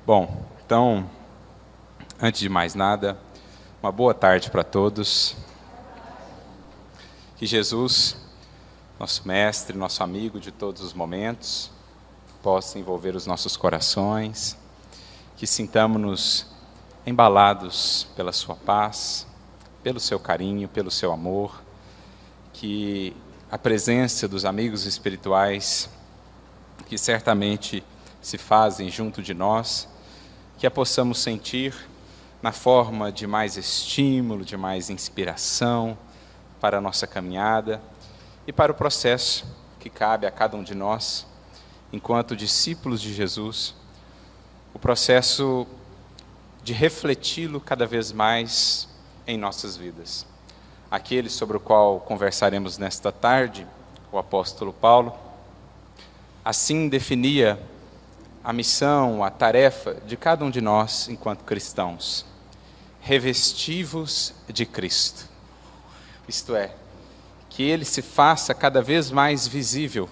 Bom, então, antes de mais nada, uma boa tarde para todos. Que Jesus, nosso mestre, nosso amigo de todos os momentos, possa envolver os nossos corações, que sintamos-nos embalados pela sua paz, pelo seu carinho, pelo seu amor, que a presença dos amigos espirituais, que certamente se fazem junto de nós, que a possamos sentir na forma de mais estímulo, de mais inspiração para a nossa caminhada e para o processo que cabe a cada um de nós, enquanto discípulos de Jesus, o processo de refleti-lo cada vez mais em nossas vidas. Aquele sobre o qual conversaremos nesta tarde, o apóstolo Paulo, assim definia a missão, a tarefa de cada um de nós enquanto cristãos. Revesti-vos de Cristo. Isto é, que Ele se faça cada vez mais visível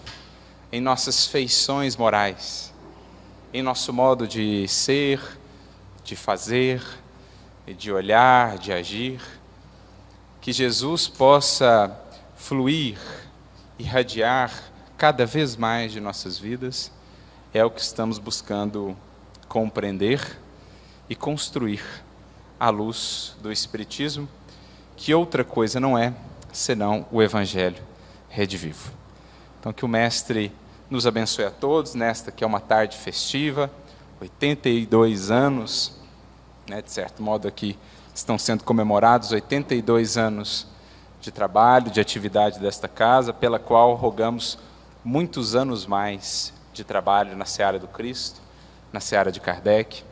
em nossas feições morais, em nosso modo de ser, de fazer, de olhar, de agir. Que Jesus possa fluir, irradiar cada vez mais de nossas vidas. É o que estamos buscando compreender e construir à luz do Espiritismo, que outra coisa não é senão o Evangelho redivivo. Então, que o Mestre nos abençoe a todos nesta que é uma tarde festiva, 82 anos, de certo modo aqui estão sendo comemorados 82 anos de trabalho, de atividade desta casa, pela qual rogamos muitos anos mais de trabalho na seara do Cristo, na seara de Kardec.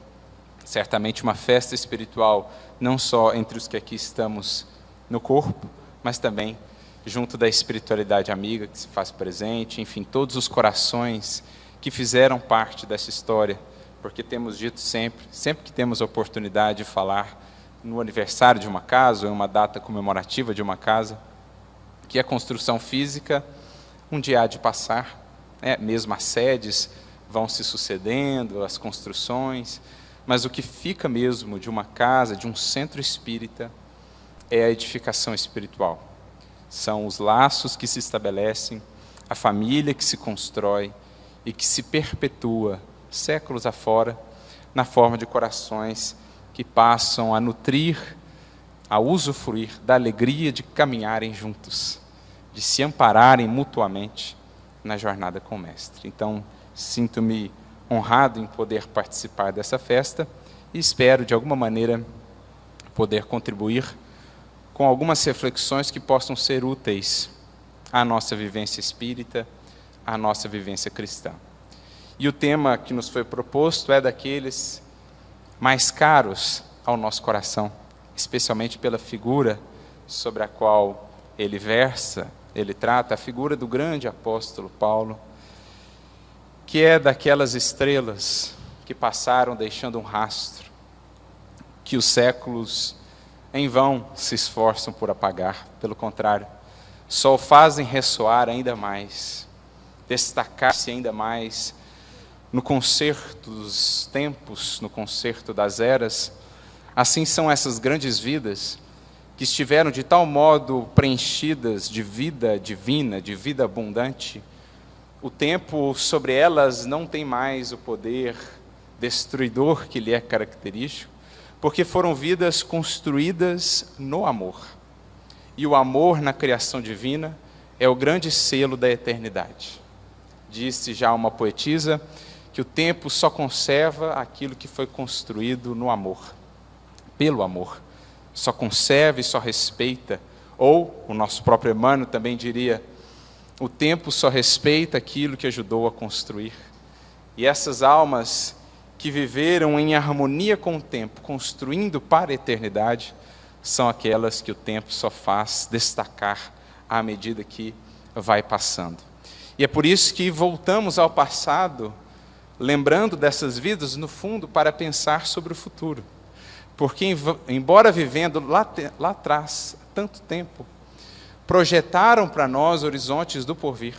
Certamente uma festa espiritual, não só entre os que aqui estamos no corpo, mas também junto da espiritualidade amiga que se faz presente, enfim, todos os corações que fizeram parte dessa história, porque temos dito sempre que temos a oportunidade de falar no aniversário de uma casa, ou em uma data comemorativa de uma casa, que a construção física um dia há de passar, mesmo as sedes vão se sucedendo, as construções, mas o que fica mesmo de uma casa, de um centro espírita, é a edificação espiritual. São os laços que se estabelecem, a família que se constrói e que se perpetua séculos afora, na forma de corações que passam a nutrir, a usufruir da alegria de caminharem juntos, de se ampararem mutuamente na jornada com o Mestre. Então, sinto-me honrado em poder participar dessa festa e espero, de alguma maneira, poder contribuir com algumas reflexões que possam ser úteis à nossa vivência espírita, à nossa vivência cristã. E o tema que nos foi proposto é daqueles mais caros ao nosso coração, especialmente pela figura sobre a qual ele versa, ele trata, a figura do grande apóstolo Paulo, que é daquelas estrelas que passaram deixando um rastro, que os séculos em vão se esforçam por apagar, pelo contrário, só o fazem ressoar ainda mais, destacar-se ainda mais no concerto dos tempos, no concerto das eras. Assim são essas grandes vidas que estiveram de tal modo preenchidas de vida divina, de vida abundante. O tempo sobre elas não tem mais o poder destruidor que lhe é característico, porque foram vidas construídas no amor. E o amor na criação divina é o grande selo da eternidade. Disse já uma poetisa que o tempo só conserva aquilo que foi construído no amor, pelo amor. Só conserva e só respeita, ou o nosso próprio Emmanuel também diria, o tempo só respeita aquilo que ajudou a construir. E essas almas que viveram em harmonia com o tempo, construindo para a eternidade, são aquelas que o tempo só faz destacar à medida que vai passando. E é por isso que voltamos ao passado, lembrando dessas vidas, no fundo, para pensar sobre o futuro. Porque, embora vivendo lá atrás, tanto tempo, projetaram para nós horizontes do porvir.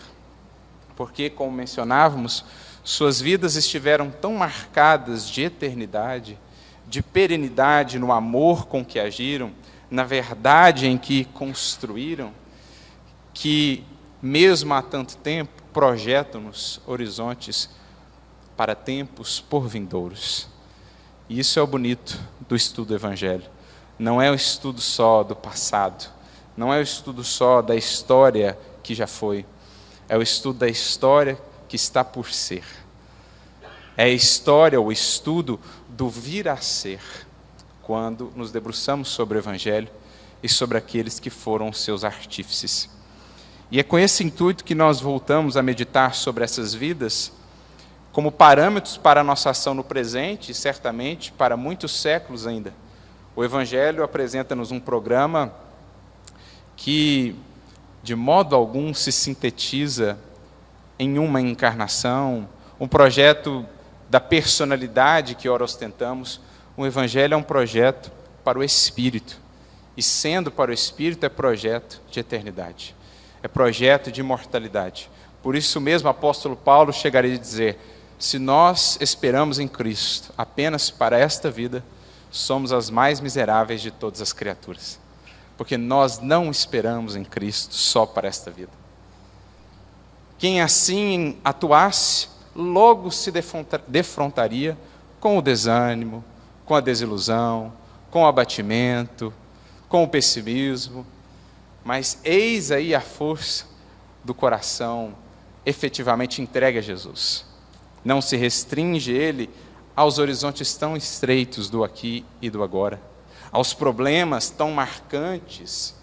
Porque, como mencionávamos, Suas vidas estiveram tão marcadas de eternidade, de perenidade no amor com que agiram, na verdade em que construíram, que, mesmo há tanto tempo, projetam-nos horizontes para tempos por vindouros. E isso é o bonito do estudo do Evangelho. Não é o estudo só do passado, não é o estudo só da história que já foi, é o estudo da história que está por ser. É a história, o estudo do vir a ser, quando nos debruçamos sobre o Evangelho e sobre aqueles que foram seus artífices. E é com esse intuito que nós voltamos a meditar sobre essas vidas, como parâmetros para a nossa ação no presente e certamente para muitos séculos ainda. O Evangelho apresenta-nos um programa que, de modo algum, se sintetiza em uma encarnação, um projeto da personalidade que ora ostentamos. O Evangelho é um projeto para o Espírito, e sendo para o Espírito é projeto de eternidade, é projeto de imortalidade. Por isso mesmo o apóstolo Paulo chegaria a dizer: se nós esperamos em Cristo apenas para esta vida, somos as mais miseráveis de todas as criaturas, porque nós não esperamos em Cristo só para esta vida. Quem assim atuasse, logo se defrontaria com o desânimo, com a desilusão, com o abatimento, com o pessimismo. Mas eis aí a força do coração efetivamente entregue a Jesus. Não se restringe ele aos horizontes tão estreitos do aqui e do agora, aos problemas tão marcantes,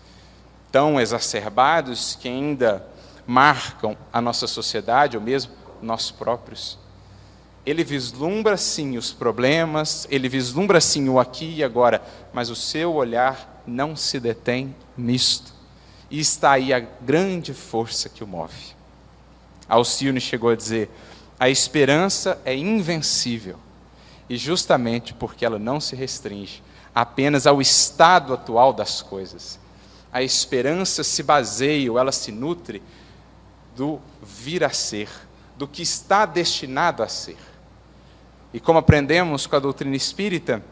tão exacerbados que ainda marcam a nossa sociedade, ou mesmo nós próprios. Ele vislumbra sim os problemas, ele vislumbra sim o aqui e agora, mas o seu olhar não se detém nisto. E está aí a grande força que o move. Alcione chegou a dizer: a esperança é invencível, e justamente porque ela não se restringe apenas ao estado atual das coisas. A esperança se baseia, ou ela se nutre do vir a ser, do que está destinado a ser. E como aprendemos com a doutrina espírita,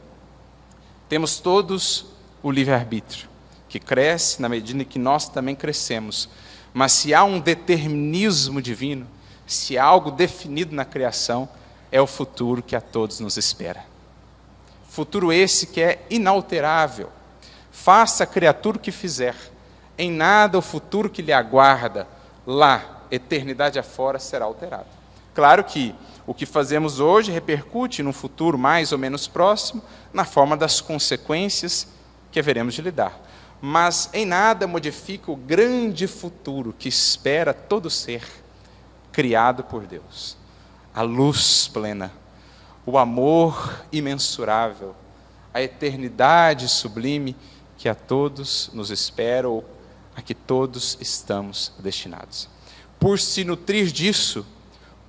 temos todos o livre-arbítrio, que cresce na medida em que nós também crescemos. Mas se há um determinismo divino, se há algo definido na criação, é o futuro que a todos nos espera. Futuro esse que é inalterável. Faça a criatura o que fizer, em nada o futuro que lhe aguarda lá, eternidade afora, será alterado. Claro que o que fazemos hoje repercute num futuro mais ou menos próximo, na forma das consequências que haveremos de lidar. Mas em nada modifica o grande futuro que espera todo ser criado por Deus. A luz plena, o amor imensurável, a eternidade sublime que a todos nos espera, ou a que todos estamos destinados. Por se nutrir disso,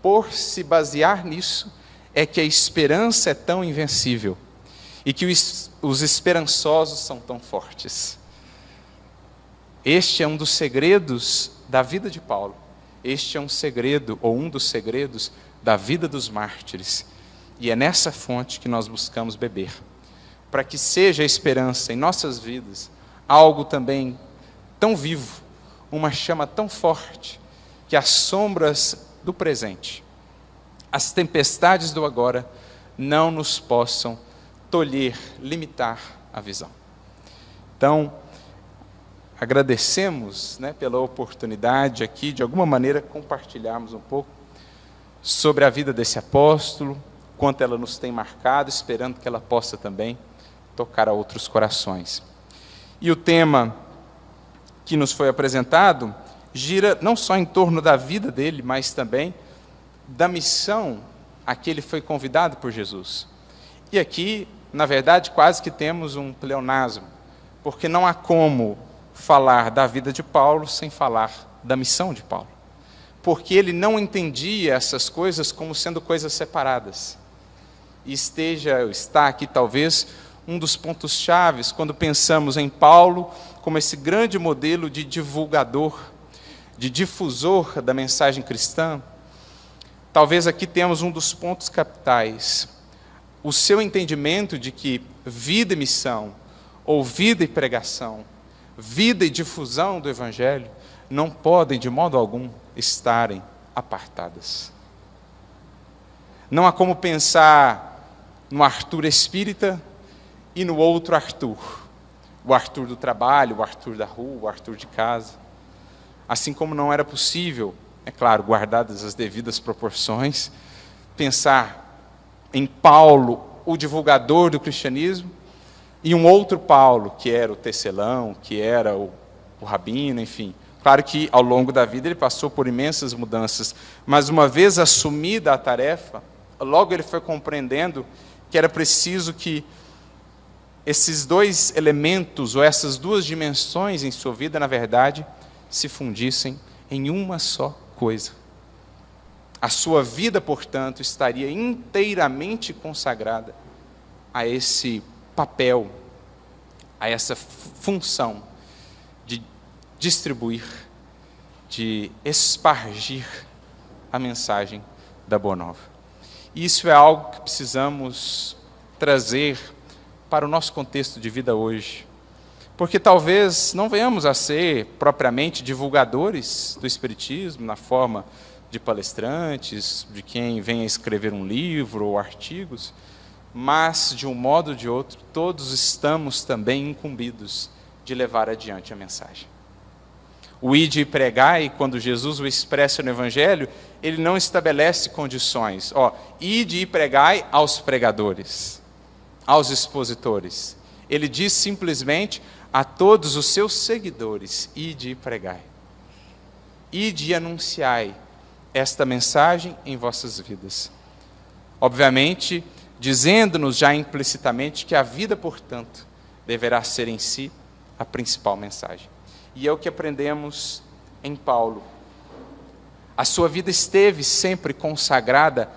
por se basear nisso, é que a esperança é tão invencível e que os esperançosos são tão fortes. Este é um dos segredos da vida de Paulo. Este é um segredo, ou um dos segredos, da vida dos mártires. E é nessa fonte que nós buscamos beber, para que seja a esperança em nossas vidas algo também tão vivo, uma chama tão forte, que as sombras do presente, as tempestades do agora, não nos possam tolher, limitar a visão. Então, agradecemos, pela oportunidade aqui, de alguma maneira, compartilharmos um pouco sobre a vida desse apóstolo, quanto ela nos tem marcado, esperando que ela possa também tocar a outros corações. E o tema que nos foi apresentado gira não só em torno da vida dele, mas também da missão a que ele foi convidado por Jesus. E aqui, na verdade, quase que temos um pleonasmo, porque não há como falar da vida de Paulo sem falar da missão de Paulo. Porque ele não entendia essas coisas como sendo coisas separadas. E está aqui talvez um dos pontos chaves quando pensamos em Paulo como esse grande modelo de divulgador, de difusor da mensagem cristã. talvez aqui temos um dos pontos capitais. O seu entendimento de que vida e missão, ou vida e pregação, vida e difusão do Evangelho, não podem de modo algum estarem apartadas. Não há como pensar no Arthur espírita e no outro Arthur. O Arthur do trabalho, o Arthur da rua, o Arthur de casa. Assim como não era possível, é claro, guardadas as devidas proporções, pensar em Paulo, o divulgador do cristianismo, e um outro Paulo, que era o tecelão, que era o rabino, enfim. Claro que ao longo da vida ele passou por imensas mudanças, mas uma vez assumida a tarefa, logo ele foi compreendendo que era preciso que esses dois elementos, ou essas duas dimensões em sua vida, na verdade, se fundissem em uma só coisa. A sua vida, portanto, estaria inteiramente consagrada a esse papel, a essa função de distribuir, de espargir a mensagem da Boa Nova. E isso é algo que precisamos trazer para o nosso contexto de vida hoje. Porque talvez não venhamos a ser propriamente divulgadores do Espiritismo, na forma de palestrantes, de quem vem a escrever um livro ou artigos, mas, de um modo ou de outro, todos estamos também incumbidos de levar adiante a mensagem. O ide e pregai, quando Jesus o expressa no Evangelho, ele não estabelece condições. Ide e pregai aos pregadores, aos expositores. Ele diz simplesmente a todos os seus seguidores: ide e pregai. Ide e anunciai esta mensagem em vossas vidas. Obviamente, dizendo-nos já implicitamente que a vida, portanto, deverá ser em si a principal mensagem. E é o que aprendemos em Paulo. A sua vida esteve sempre consagrada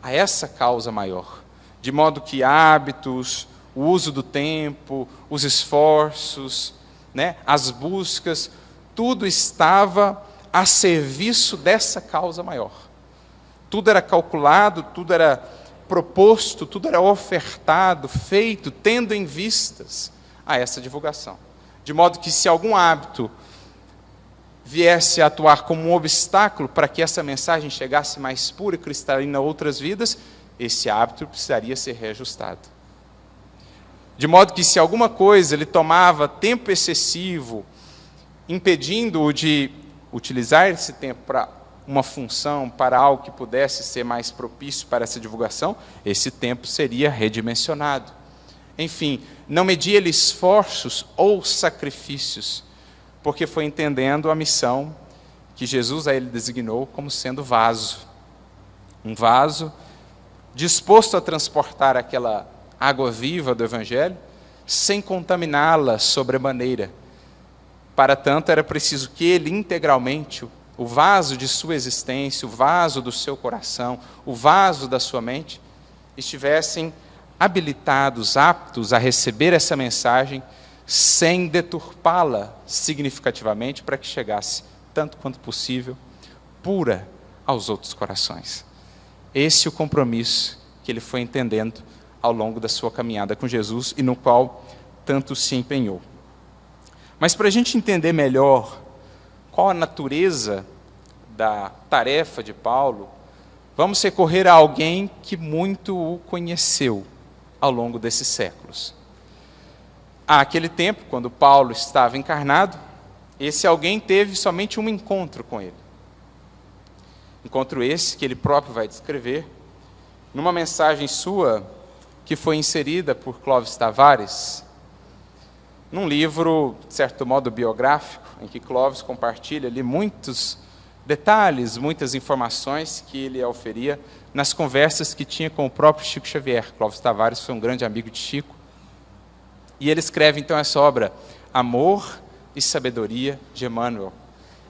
a essa causa maior, de modo que hábitos, o uso do tempo, os esforços, as buscas, tudo estava a serviço dessa causa maior. Tudo era calculado, tudo era proposto, tudo era ofertado, feito, tendo em vistas a essa divulgação. De modo que se algum hábito viesse a atuar como um obstáculo para que essa mensagem chegasse mais pura e cristalina a outras vidas, esse hábito precisaria ser reajustado. De modo que se alguma coisa lhe tomava tempo excessivo, impedindo-o de utilizar esse tempo para uma função, para algo que pudesse ser mais propício para essa divulgação, esse tempo seria redimensionado. Enfim, não media-lhe esforços ou sacrifícios, porque foi entendendo a missão que Jesus a ele designou como sendo vaso. Um vaso disposto a transportar aquela água viva do Evangelho, sem contaminá-la sobremaneira. Para tanto, era preciso que ele integralmente, o vaso de sua existência, o vaso do seu coração, o vaso da sua mente, estivessem habilitados, aptos a receber essa mensagem, sem deturpá-la significativamente, para que chegasse, tanto quanto possível, pura aos outros corações. Esse é o compromisso que ele foi entendendo ao longo da sua caminhada com Jesus e no qual tanto se empenhou. Mas para a gente entender melhor qual a natureza da tarefa de Paulo, vamos recorrer a alguém que muito o conheceu ao longo desses séculos. Àquele tempo, quando Paulo estava encarnado, esse alguém teve somente um encontro com ele. Encontro esse que ele próprio vai descrever numa mensagem sua que foi inserida por Clóvis Tavares, num livro, de certo modo, biográfico, em que Clóvis compartilha ali muitos detalhes, muitas informações que ele oferia nas conversas que tinha com o próprio Chico Xavier. Clóvis Tavares foi um grande amigo de Chico. E ele escreve, então, essa obra, Amor e Sabedoria de Emmanuel,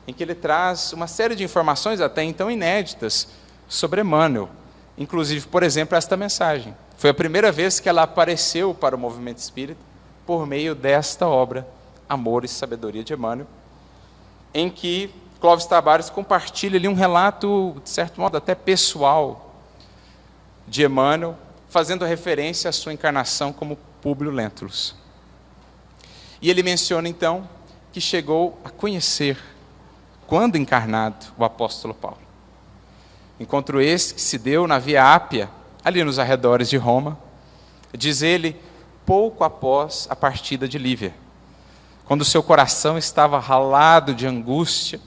em que ele traz uma série de informações até então inéditas sobre Emmanuel. Inclusive, por exemplo, esta mensagem. Foi a primeira vez que ela apareceu para o movimento espírita por meio desta obra, Amor e Sabedoria de Emmanuel, em que Clóvis Tavares compartilha ali um relato, de certo modo, até pessoal, de Emmanuel, fazendo referência à sua encarnação como Públio Lentulus. E ele menciona, então, que chegou a conhecer, quando encarnado, o apóstolo Paulo. Encontro esse que se deu na Via Ápia, ali nos arredores de Roma, diz ele, pouco após a partida de Lívia, quando seu coração estava ralado de angústia,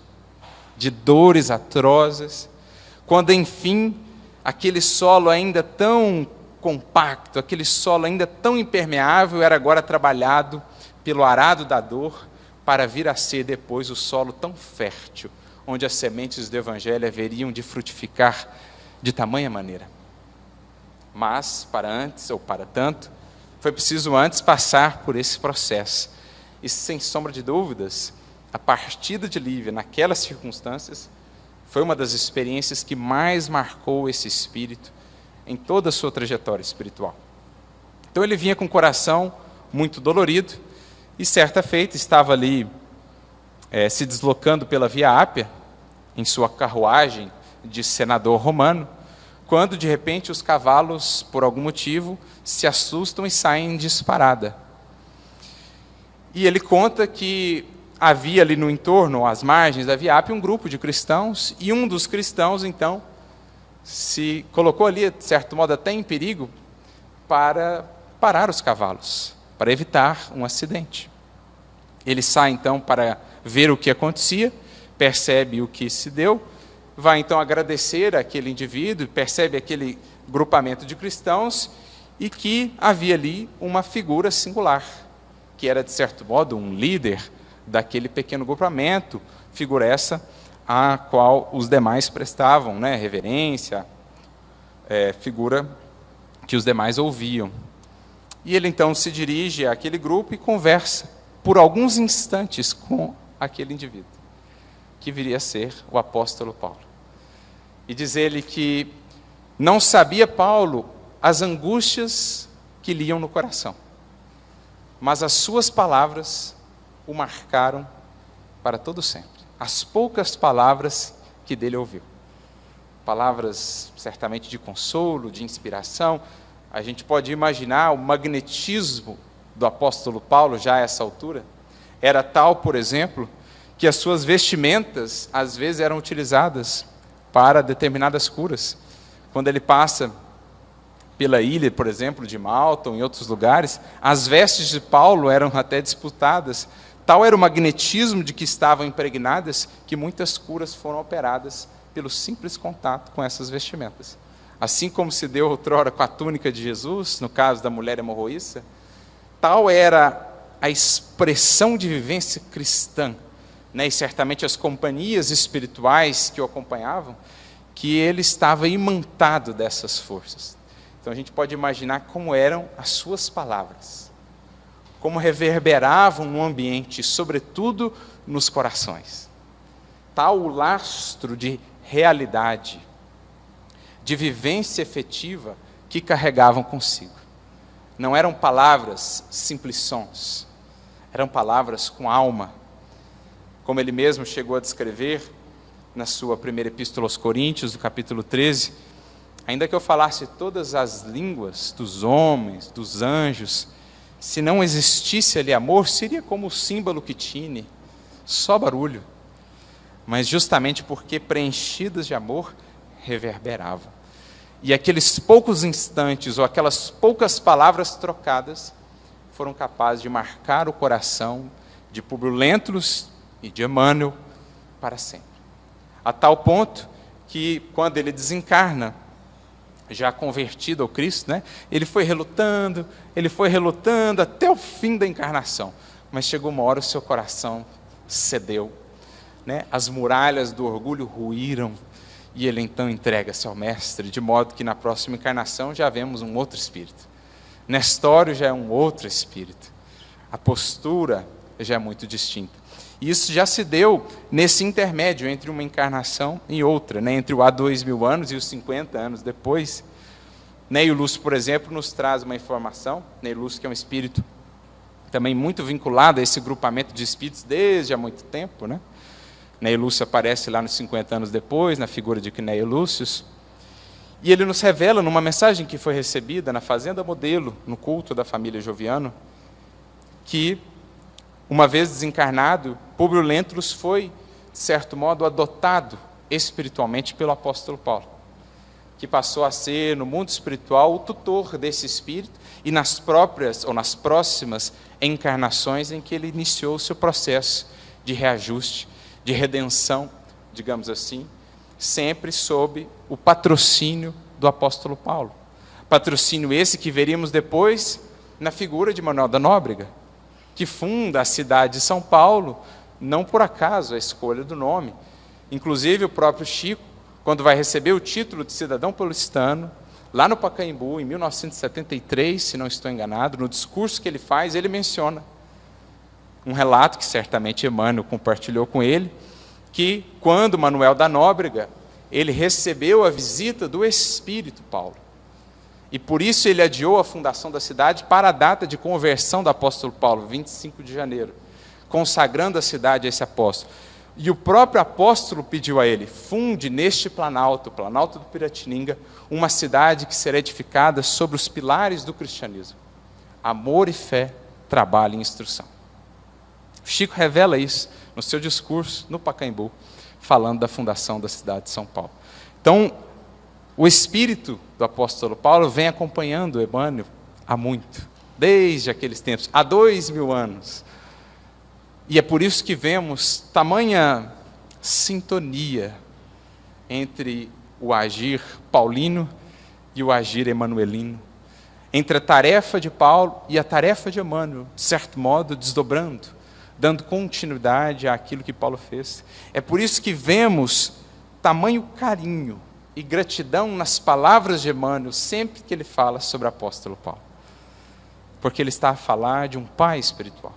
de dores atrozes, quando, enfim, aquele solo ainda tão compacto, aquele solo ainda tão impermeável, era agora trabalhado pelo arado da dor, para vir a ser depois o solo tão fértil, onde as sementes do Evangelho haveriam de frutificar de tamanha maneira. Mas, para tanto, foi preciso antes passar por esse processo. E, sem sombra de dúvidas, a partida de Lívia, naquelas circunstâncias, foi uma das experiências que mais marcou esse espírito em toda a sua trajetória espiritual. Então ele vinha com o coração muito dolorido, e certa feita estava ali se deslocando pela Via Ápia, em sua carruagem de senador romano, quando de repente os cavalos, por algum motivo, se assustam e saem em disparada. E ele conta que havia ali no entorno, às margens da Via Ápia, um grupo de cristãos, e um dos cristãos, então, se colocou ali, de certo modo, até em perigo, para parar os cavalos, para evitar um acidente. Ele sai, então, para ver o que acontecia, percebe o que se deu, vai, então, agradecer àquele indivíduo, percebe aquele grupamento de cristãos, e que havia ali uma figura singular, que era, de certo modo, um líder daquele pequeno grupamento, figura essa a qual os demais prestavam reverência, figura que os demais ouviam. E ele então se dirige àquele grupo e conversa por alguns instantes com aquele indivíduo, que viria a ser o apóstolo Paulo. E diz ele que não sabia Paulo as angústias que lhe iam no coração, mas as suas palavras o marcaram para todo sempre. As poucas palavras que dele ouviu. Palavras certamente de consolo, de inspiração. A gente pode imaginar o magnetismo do apóstolo Paulo já a essa altura. Era tal, por exemplo, que as suas vestimentas às vezes eram utilizadas para determinadas curas. Quando ele passa pela ilha, por exemplo, de Malta ou em outros lugares, as vestes de Paulo eram até disputadas. Tal era o magnetismo de que estavam impregnadas, que muitas curas foram operadas pelo simples contato com essas vestimentas. Assim como se deu outrora com a túnica de Jesus, no caso da mulher hemorroíça, tal era a expressão de vivência cristã, e certamente as companhias espirituais que o acompanhavam, que ele estava imantado dessas forças. Então a gente pode imaginar como eram as suas palavras, como reverberavam no ambiente, sobretudo nos corações. Tal o lastro de realidade, de vivência efetiva que carregavam consigo. Não eram palavras simplissons, eram palavras com alma, como ele mesmo chegou a descrever na sua primeira epístola aos Coríntios, no capítulo 13, ainda que eu falasse todas as línguas dos homens, dos anjos, se não existisse ali amor, seria como o símbolo que tine, só barulho. Mas justamente porque preenchidas de amor, reverberavam. E aqueles poucos instantes, ou aquelas poucas palavras trocadas, foram capazes de marcar o coração de Públio Lentulus e de Emmanuel para sempre. A tal ponto que, quando ele desencarna, já convertido ao Cristo, ele foi relutando até o fim da encarnação. Mas chegou uma hora o seu coração cedeu, as muralhas do orgulho ruíram, e ele então entrega-se ao Mestre, de modo que na próxima encarnação já vemos um outro espírito. Nestório já é um outro espírito. A postura já é muito distinta. E isso já se deu nesse intermédio entre uma encarnação e outra, entre o há 2000 anos e os 50 anos depois. Ney Lúcio, por exemplo, nos traz uma informação. Ney Lúcio, que é um espírito também muito vinculado a esse grupamento de espíritos desde há muito tempo, Cneio Lúcio aparece lá nos 50 anos depois, na figura de Cneio Lúcio. E ele nos revela, numa mensagem que foi recebida na Fazenda Modelo, no culto da família Joviano, que, uma vez desencarnado, Públio Lentulus foi, de certo modo, adotado espiritualmente pelo apóstolo Paulo, que passou a ser, no mundo espiritual, o tutor desse espírito, e nas próprias, ou nas próximas encarnações em que ele iniciou o seu processo de reajuste, de redenção, digamos assim, sempre sob o patrocínio do apóstolo Paulo. Patrocínio esse que veríamos depois na figura de Manuel da Nóbrega, que funda a cidade de São Paulo, não por acaso a escolha do nome. Inclusive o próprio Chico, quando vai receber o título de cidadão paulistano, lá no Pacaembu, em 1973, se não estou enganado, no discurso que ele faz, ele menciona um relato que certamente Emmanuel compartilhou com ele, que quando Manuel da Nóbrega, ele recebeu a visita do Espírito Paulo. E por isso ele adiou a fundação da cidade para a data de conversão do apóstolo Paulo, 25 de janeiro, consagrando a cidade a esse apóstolo. E o próprio apóstolo pediu a ele: funde neste planalto, o Planalto do Piratininga, uma cidade que será edificada sobre os pilares do cristianismo: amor e fé, trabalho e instrução. Chico revela isso no seu discurso no Pacaembu, falando da fundação da cidade de São Paulo. Então, o espírito do apóstolo Paulo vem acompanhando Emmanuel há muito, desde aqueles tempos, há 2000 anos. E é por isso que vemos tamanha sintonia entre o agir paulino e o agir emanuelino, entre a tarefa de Paulo e a tarefa de Emmanuel, de certo modo, desdobrando, dando continuidade àquilo que Paulo fez. É por isso que vemos tamanho carinho e gratidão nas palavras de Emmanuel, sempre que ele fala sobre o apóstolo Paulo. Porque ele está a falar de um pai espiritual.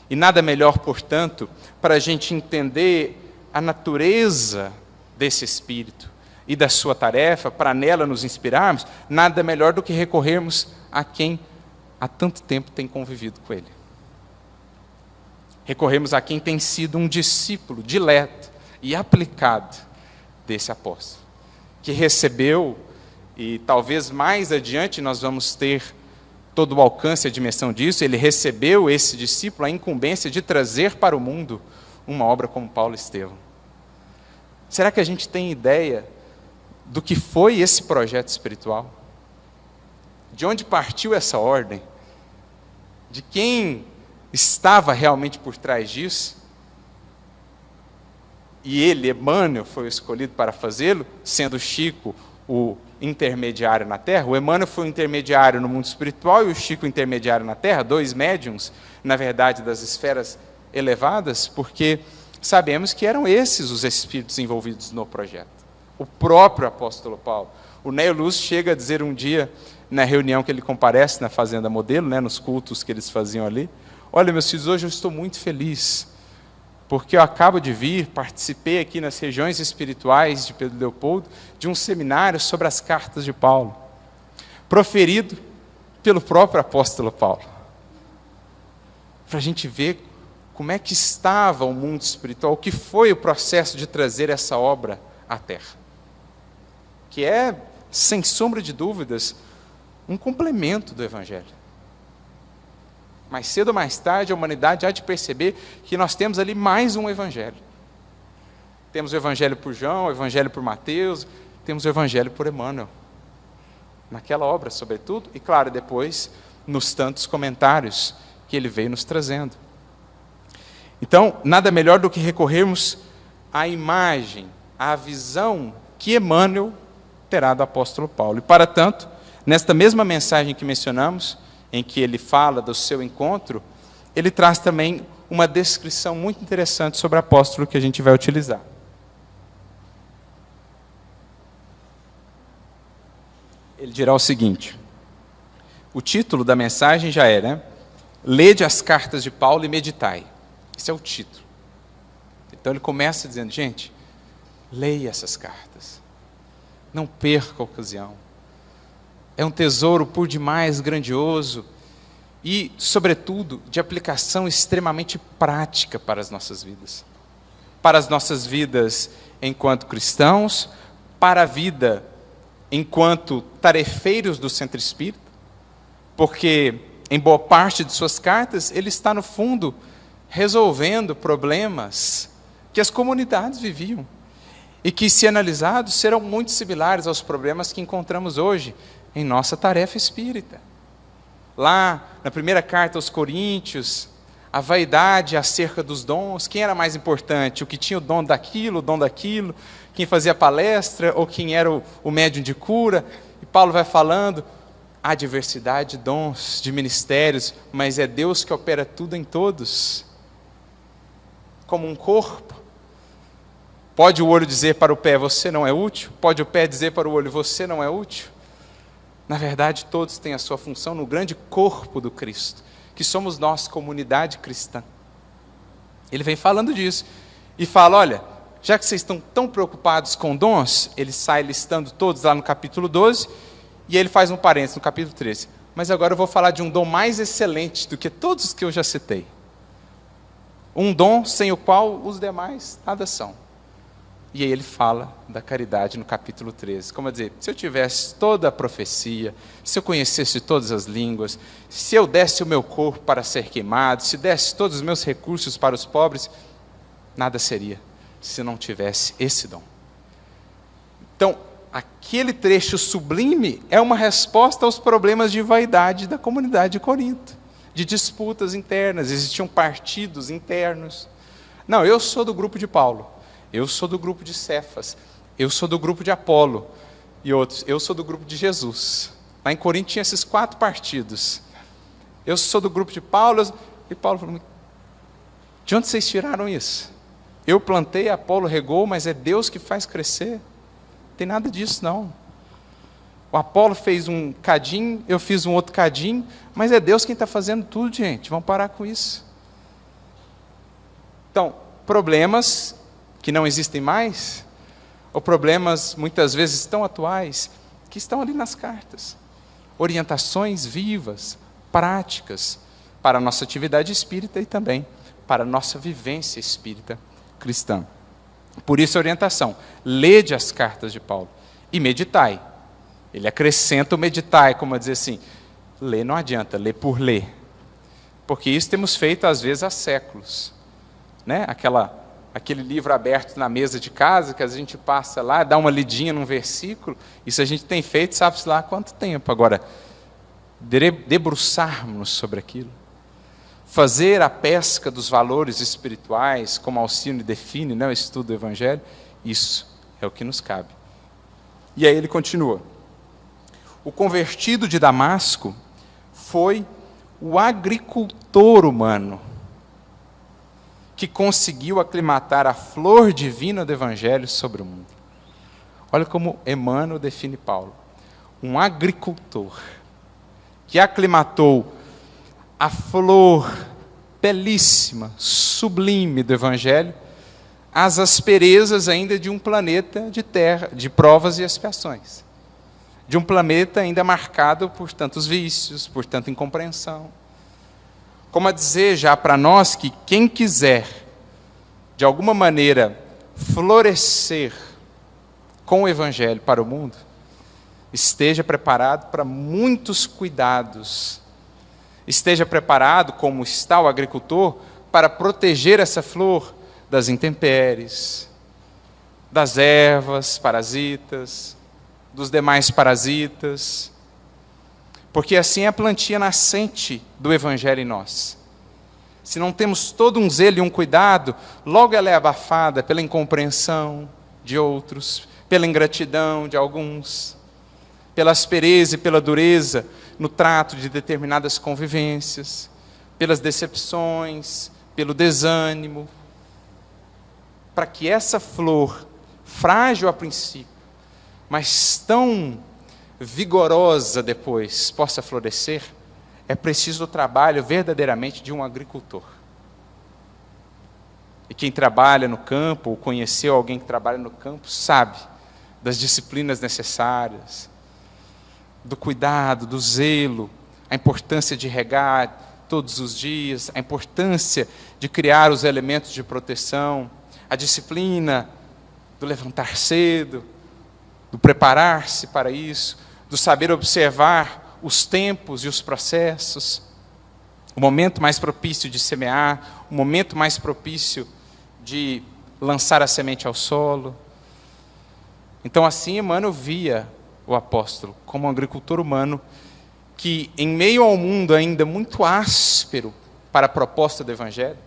E nada melhor, portanto, para a gente entender a natureza desse espírito e da sua tarefa, para nela nos inspirarmos, nada melhor do que recorrermos a quem há tanto tempo tem convivido com ele. Recorremos a quem tem sido um discípulo dileto e aplicado desse apóstolo, que recebeu, e talvez mais adiante nós vamos ter todo o alcance e a dimensão disso, ele recebeu, esse discípulo, a incumbência de trazer para o mundo uma obra como Paulo Estevão. Será que a gente tem ideia do que foi esse projeto espiritual? De onde partiu essa ordem? De quem estava realmente por trás disso? E ele, Emmanuel, foi escolhido para fazê-lo, sendo Chico o intermediário na Terra. O Emmanuel foi o intermediário no mundo espiritual e o Chico o intermediário na Terra, dois médiuns, na verdade, das esferas elevadas, porque sabemos que eram esses os espíritos envolvidos no projeto. O próprio apóstolo Paulo. O Cneio Lúcio chega a dizer um dia, na reunião que ele comparece na Fazenda Modelo, nos cultos que eles faziam ali: olha, meus filhos, hoje eu estou muito feliz, porque eu acabo de vir, participei aqui nas regiões espirituais de Pedro Leopoldo, de um seminário sobre as cartas de Paulo, proferido pelo próprio apóstolo Paulo. Para a gente ver como é que estava o mundo espiritual, o que foi o processo de trazer essa obra à Terra. Que é, sem sombra de dúvidas, um complemento do Evangelho. Mais cedo ou mais tarde, a humanidade há de perceber que nós temos ali mais um Evangelho. Temos o Evangelho por João, o Evangelho por Mateus, temos o Evangelho por Emmanuel. Naquela obra, sobretudo, e claro, depois, nos tantos comentários que ele veio nos trazendo. Então, nada melhor do que recorrermos à imagem, à visão que Emmanuel terá do apóstolo Paulo. E, para tanto, nesta mesma mensagem que mencionamos, em que ele fala do seu encontro, ele traz também uma descrição muito interessante sobre o apóstolo que a gente vai utilizar. Ele dirá o seguinte: o título da mensagem já é, Lede as cartas de Paulo e meditai. Esse é o título. Então ele começa dizendo: gente, leia essas cartas. Não perca a ocasião. É um tesouro por demais grandioso e, sobretudo, de aplicação extremamente prática para as nossas vidas. para as nossas vidas enquanto cristãos, para a vida enquanto tarefeiros do Centro Espírita, porque em boa parte de suas cartas ele está, no fundo, resolvendo problemas que as comunidades viviam e que, se analisados, serão muito similares aos problemas que encontramos hoje em nossa tarefa espírita. Lá, na primeira carta aos Coríntios, a vaidade acerca dos dons, quem era mais importante? O que tinha o dom daquilo, quem fazia palestra, ou quem era o médium de cura? E Paulo vai falando, há diversidade de dons, de ministérios, mas é Deus que opera tudo em todos. Como um corpo. Pode o olho dizer para o pé, você não é útil? Pode o pé dizer para o olho, você não é útil? Na verdade, todos têm a sua função no grande corpo do Cristo, que somos nós, comunidade cristã. Ele vem falando disso, e fala, olha, já que vocês estão tão preocupados com dons, ele sai listando todos lá no capítulo 12, e ele faz um parênteses no capítulo 13. Mas agora eu vou falar de um dom mais excelente do que todos os que eu já citei. Um dom sem o qual os demais nada são. E aí ele fala da caridade no capítulo 13. Como dizer, se eu tivesse toda a profecia, se eu conhecesse todas as línguas, se eu desse o meu corpo para ser queimado, se desse todos os meus recursos para os pobres, nada seria se não tivesse esse dom. Então, aquele trecho sublime é uma resposta aos problemas de vaidade da comunidade de Corinto, de disputas internas, existiam partidos internos. Não, eu sou do grupo de Paulo. Eu sou do grupo de Cefas, eu sou do grupo de Apolo, e outros, eu sou do grupo de Jesus. Lá em Corinto tinha esses 4 partidos. Eu sou do grupo de Paulo, e Paulo falou, de onde vocês tiraram isso? Eu plantei, Apolo regou, mas é Deus que faz crescer. Não tem nada disso, não. O Apolo fez um cadinho, eu fiz um outro cadinho, mas é Deus quem está fazendo tudo, gente. Vamos parar com isso. Então, problemas que não existem mais, ou problemas muitas vezes tão atuais, que estão ali nas cartas. Orientações vivas, práticas, para a nossa atividade espírita e também para a nossa vivência espírita cristã. Por isso a orientação, lede as cartas de Paulo e meditai. Ele acrescenta o meditai, como a dizer assim, ler não adianta, ler por ler. Porque isso temos feito às vezes há séculos. Né? Aquele livro aberto na mesa de casa, que a gente passa lá, dá uma lidinha num versículo, isso a gente tem feito, sabe-se lá há quanto tempo. Agora, debruçarmos sobre aquilo, fazer a pesca dos valores espirituais, como Alcine define, né, o estudo do Evangelho, isso é o que nos cabe. E aí ele continua. O convertido de Damasco foi o agricultor humano, que conseguiu aclimatar a flor divina do Evangelho sobre o mundo. Olha como Emmanuel define Paulo. Um agricultor que aclimatou a flor belíssima, sublime do Evangelho às asperezas ainda de um planeta de terra, de provas e expiações. De um planeta ainda marcado por tantos vícios, por tanta incompreensão. Como a dizer já para nós que quem quiser, de alguma maneira, florescer com o Evangelho para o mundo, esteja preparado para muitos cuidados. Esteja preparado, como está o agricultor, para proteger essa flor das intempéries, das ervas parasitas, dos demais parasitas, porque assim é a plantinha nascente do Evangelho em nós. Se não temos todo um zelo e um cuidado, logo ela é abafada pela incompreensão de outros, pela ingratidão de alguns, pela aspereza e pela dureza no trato de determinadas convivências, pelas decepções, pelo desânimo, para que essa flor, frágil a princípio, mas tão vigorosa depois possa florescer, é preciso o trabalho verdadeiramente de um agricultor. E quem trabalha no campo, ou conheceu alguém que trabalha no campo, sabe das disciplinas necessárias, do cuidado, do zelo, a importância de regar todos os dias, a importância de criar os elementos de proteção, a disciplina do levantar cedo, do preparar-se para isso, do saber observar os tempos e os processos, o momento mais propício de semear, o momento mais propício de lançar a semente ao solo. Então assim Emmanuel via o apóstolo como um agricultor humano que, em meio ao mundo ainda muito áspero para a proposta do Evangelho,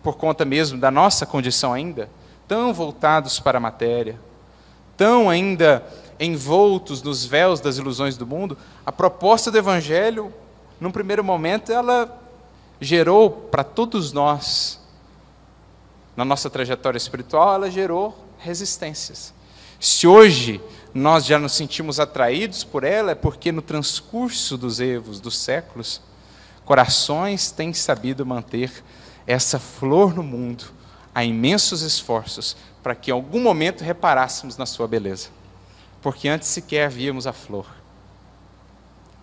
por conta mesmo da nossa condição ainda, tão voltados para a matéria, tão ainda envoltos nos véus das ilusões do mundo, a proposta do Evangelho, num primeiro momento, ela gerou para todos nós, na nossa trajetória espiritual, ela gerou resistências. Se hoje nós já nos sentimos atraídos por ela, é porque no transcurso dos erros, dos séculos, corações têm sabido manter essa flor no mundo, a imensos esforços, para que em algum momento reparássemos na sua beleza. Porque antes sequer víamos a flor.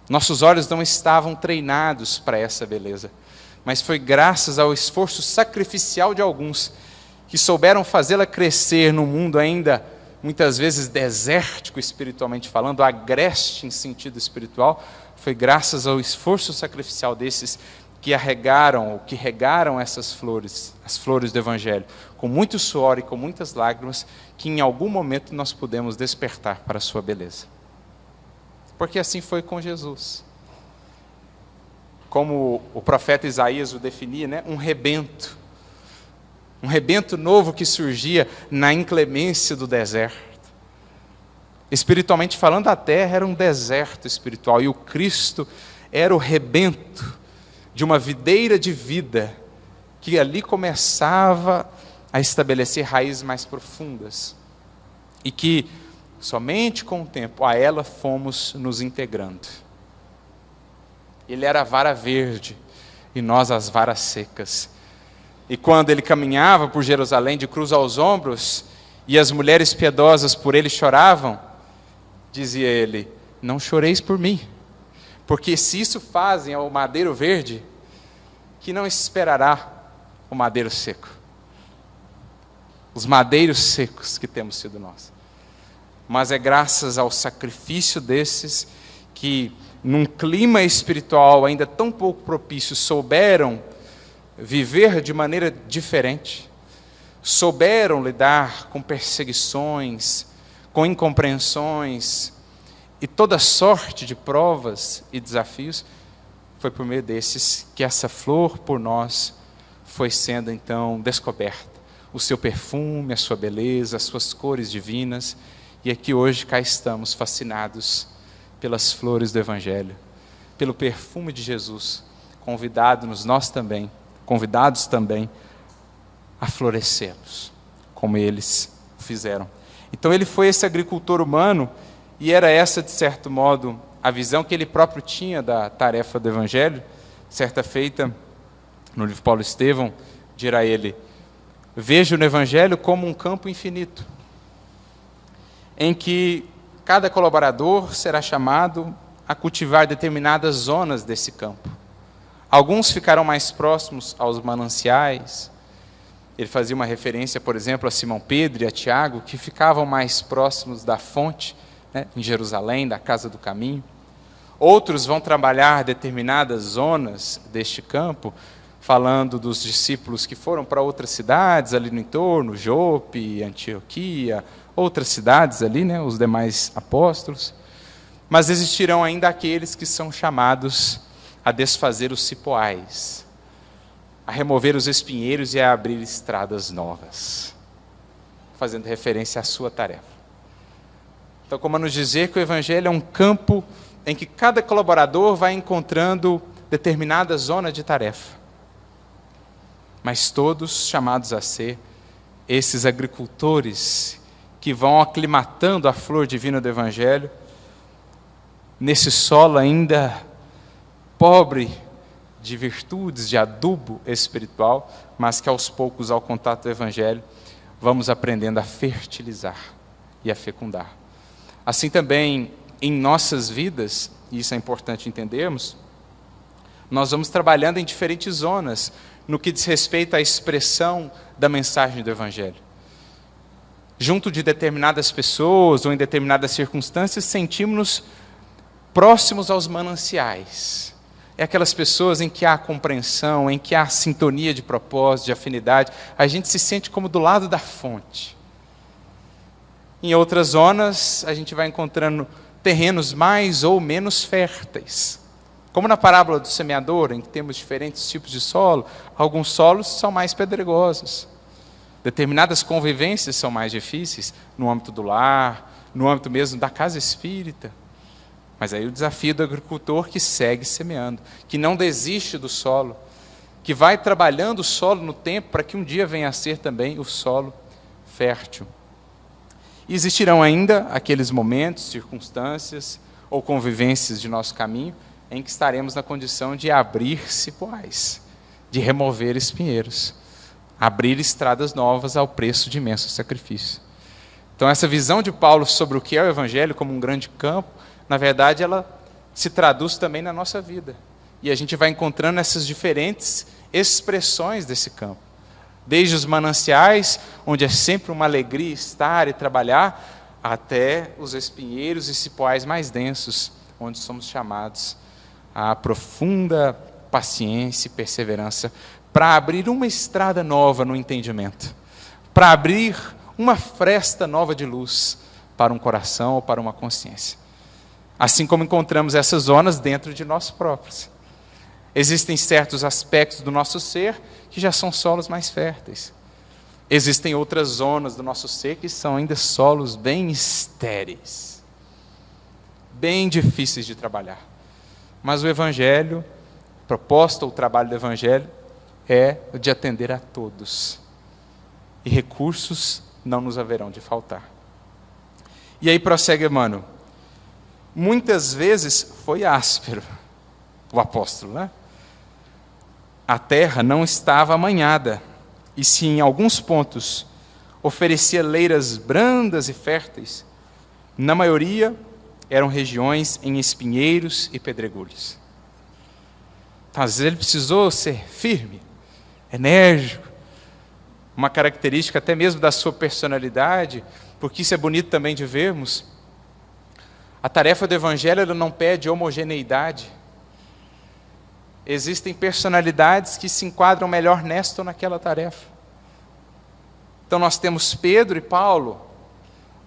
Nossos olhos não estavam treinados para essa beleza, mas foi graças ao esforço sacrificial de alguns, que souberam fazê-la crescer num mundo ainda muitas vezes desértico espiritualmente falando, agreste em sentido espiritual. Foi graças ao esforço sacrificial desses que regaram essas flores, as flores do Evangelho, com muito suor e com muitas lágrimas, que em algum momento nós pudemos despertar para a sua beleza. Porque assim foi com Jesus. Como o profeta Isaías o definia, né? Um rebento novo que surgia na inclemência do deserto. Espiritualmente falando, a terra era um deserto espiritual, e o Cristo era o rebento de uma videira de vida, que ali começava a estabelecer raízes mais profundas, e que somente com o tempo a ela fomos nos integrando. Ele era a vara verde, e nós as varas secas. E quando ele caminhava por Jerusalém de cruz aos ombros, e as mulheres piedosas por ele choravam, dizia ele: não choreis por mim, porque se isso fazem ao madeiro verde, que não esperará o madeiro seco. Os madeiros secos que temos sido nós. Mas é graças ao sacrifício desses que, num clima espiritual ainda tão pouco propício, souberam viver de maneira diferente, souberam lidar com perseguições, com incompreensões e toda sorte de provas e desafios. Foi por meio desses que essa flor por nós foi sendo então descoberta, o seu perfume, a sua beleza, as suas cores divinas, e aqui hoje cá estamos fascinados pelas flores do Evangelho, pelo perfume de Jesus, convidados também a florescermos, como eles fizeram. Então ele foi esse agricultor humano, e era essa, de certo modo, a visão que ele próprio tinha da tarefa do Evangelho. Certa feita, no livro Paulo Estevão, dirá ele: vejo no Evangelho como um campo infinito, em que cada colaborador será chamado a cultivar determinadas zonas desse campo. Alguns ficarão mais próximos aos mananciais. Ele fazia uma referência, por exemplo, a Simão Pedro e a Tiago, que ficavam mais próximos da fonte, né, em Jerusalém, da casa do caminho. Outros vão trabalhar determinadas zonas deste campo, falando dos discípulos que foram para outras cidades ali no entorno, Jope, Antioquia, outras cidades ali, né, os demais apóstolos. Mas existirão ainda aqueles que são chamados a desfazer os cipoais, a remover os espinheiros e a abrir estradas novas, fazendo referência à sua tarefa. Então, como a nos dizer que o Evangelho é um campo em que cada colaborador vai encontrando determinada zona de tarefa, mas todos chamados a ser esses agricultores que vão aclimatando a flor divina do Evangelho, nesse solo ainda pobre de virtudes, de adubo espiritual, mas que aos poucos, ao contato do Evangelho, vamos aprendendo a fertilizar e a fecundar. Assim também, em nossas vidas, e isso é importante entendermos, Nós vamos trabalhando em diferentes zonas no que diz respeito à expressão da mensagem do Evangelho. Junto de determinadas pessoas ou em determinadas circunstâncias, sentimos-nos próximos aos mananciais. É aquelas pessoas em que há compreensão, em que há sintonia de propósito, de afinidade. A gente se sente como do lado da fonte. Em outras zonas, a gente vai encontrando terrenos mais ou menos férteis. Como na parábola do semeador, em que temos diferentes tipos de solo, alguns solos são mais pedregosos. Determinadas convivências são mais difíceis, no âmbito do lar, no âmbito mesmo da casa espírita. Mas aí o desafio do agricultor que segue semeando, que não desiste do solo, que vai trabalhando o solo no tempo para que um dia venha a ser também o solo fértil. E existirão ainda aqueles momentos, circunstâncias ou convivências de nosso caminho em que estaremos na condição de abrir cipoais, de remover espinheiros, abrir estradas novas ao preço de imenso sacrifício. Então essa visão de Paulo sobre o que é o Evangelho como um grande campo, na verdade ela se traduz também na nossa vida. E a gente vai encontrando essas diferentes expressões desse campo. Desde os mananciais, onde é sempre uma alegria estar e trabalhar, até os espinheiros e cipoais mais densos, onde somos chamados à profunda paciência e perseverança para abrir uma estrada nova no entendimento, para abrir uma fresta nova de luz para um coração ou para uma consciência. Assim como encontramos essas zonas dentro de nós próprios. Existem certos aspectos do nosso ser que já são solos mais férteis. Existem outras zonas do nosso ser que são ainda solos bem estéreis, bem difíceis de trabalhar. Mas o Evangelho, a proposta ou o trabalho do Evangelho é o de atender a todos. E recursos não nos haverão de faltar. E aí prossegue Emmanuel. Muitas vezes foi áspero o apóstolo, né? A terra não estava amanhada, e se em alguns pontos oferecia leiras brandas e férteis, na maioria eram regiões em espinheiros e pedregulhos. Então, às vezes ele precisou ser firme, enérgico, uma característica até mesmo da sua personalidade, porque isso é bonito também de vermos. A tarefa do Evangelho ela não pede homogeneidade. Existem personalidades que se enquadram melhor nesta ou naquela tarefa. Então nós temos Pedro e Paulo,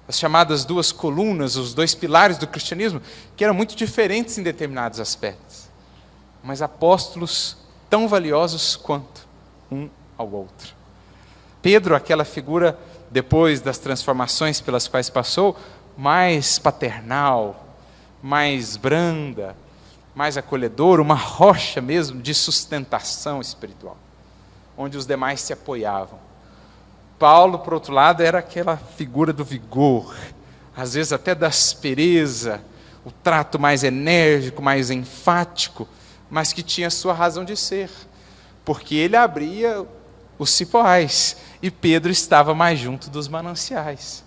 as chamadas duas colunas, os dois pilares do cristianismo, que eram muito diferentes em determinados aspectos, mas apóstolos tão valiosos quanto um ao outro. Pedro, aquela figura, depois das transformações pelas quais passou, mais paternal, mais branda, mais acolhedor, uma rocha mesmo de sustentação espiritual, onde os demais se apoiavam. Paulo, por outro lado, era aquela figura do vigor, às vezes até da aspereza, o trato mais enérgico, mais enfático, mas que tinha sua razão de ser, porque ele abria os cipoais e Pedro estava mais junto dos mananciais.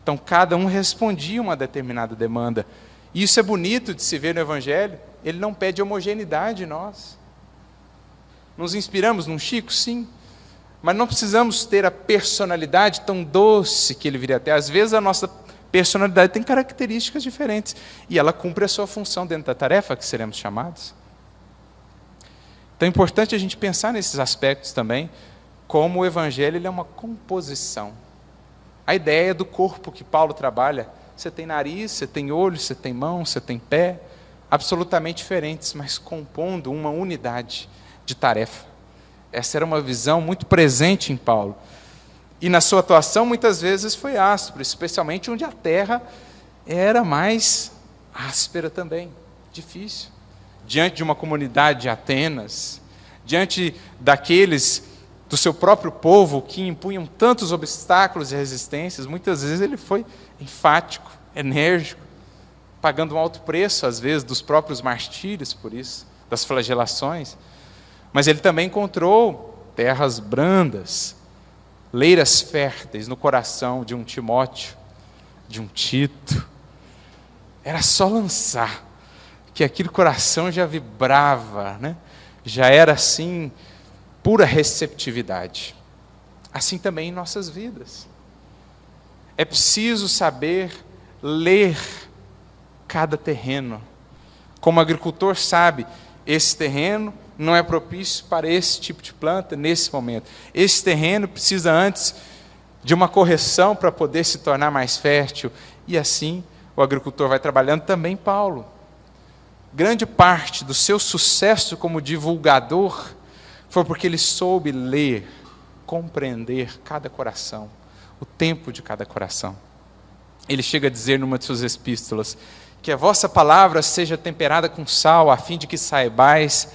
Então cada um respondia uma determinada demanda. E isso é bonito de se ver no Evangelho, ele não pede homogeneidade em nós. Nos inspiramos num Chico, sim, mas não precisamos ter a personalidade tão doce que ele viria a ter. Às vezes a nossa personalidade tem características diferentes, e ela cumpre a sua função dentro da tarefa que seremos chamados. Então é importante a gente pensar nesses aspectos também, como o Evangelho ele é uma composição. A ideia do corpo que Paulo trabalha, você tem nariz, você tem olho, você tem mão, você tem pé, absolutamente diferentes, mas compondo uma unidade de tarefa. Essa era uma visão muito presente em Paulo. E na sua atuação, muitas vezes foi áspero, especialmente onde a terra era mais áspera também, difícil. Diante de uma comunidade de Atenas, diante daqueles do seu próprio povo que impunham tantos obstáculos e resistências, muitas vezes ele foi enfático, enérgico, pagando um alto preço, às vezes, dos próprios martírios por isso, das flagelações. Mas ele também encontrou terras brandas, leiras férteis no coração de um Timóteo, de um Tito. Era só lançar, que aquele coração já vibrava, né? Já era assim, pura receptividade. Assim também em nossas vidas. É preciso saber ler cada terreno. Como o agricultor sabe, esse terreno não é propício para esse tipo de planta nesse momento. Esse terreno precisa antes de uma correção para poder se tornar mais fértil. E assim o agricultor vai trabalhando também. Paulo, grande parte do seu sucesso como divulgador foi porque ele soube ler, compreender cada coração, o tempo de cada coração. Ele chega a dizer numa de suas epístolas, que a vossa palavra seja temperada com sal, a fim de que saibais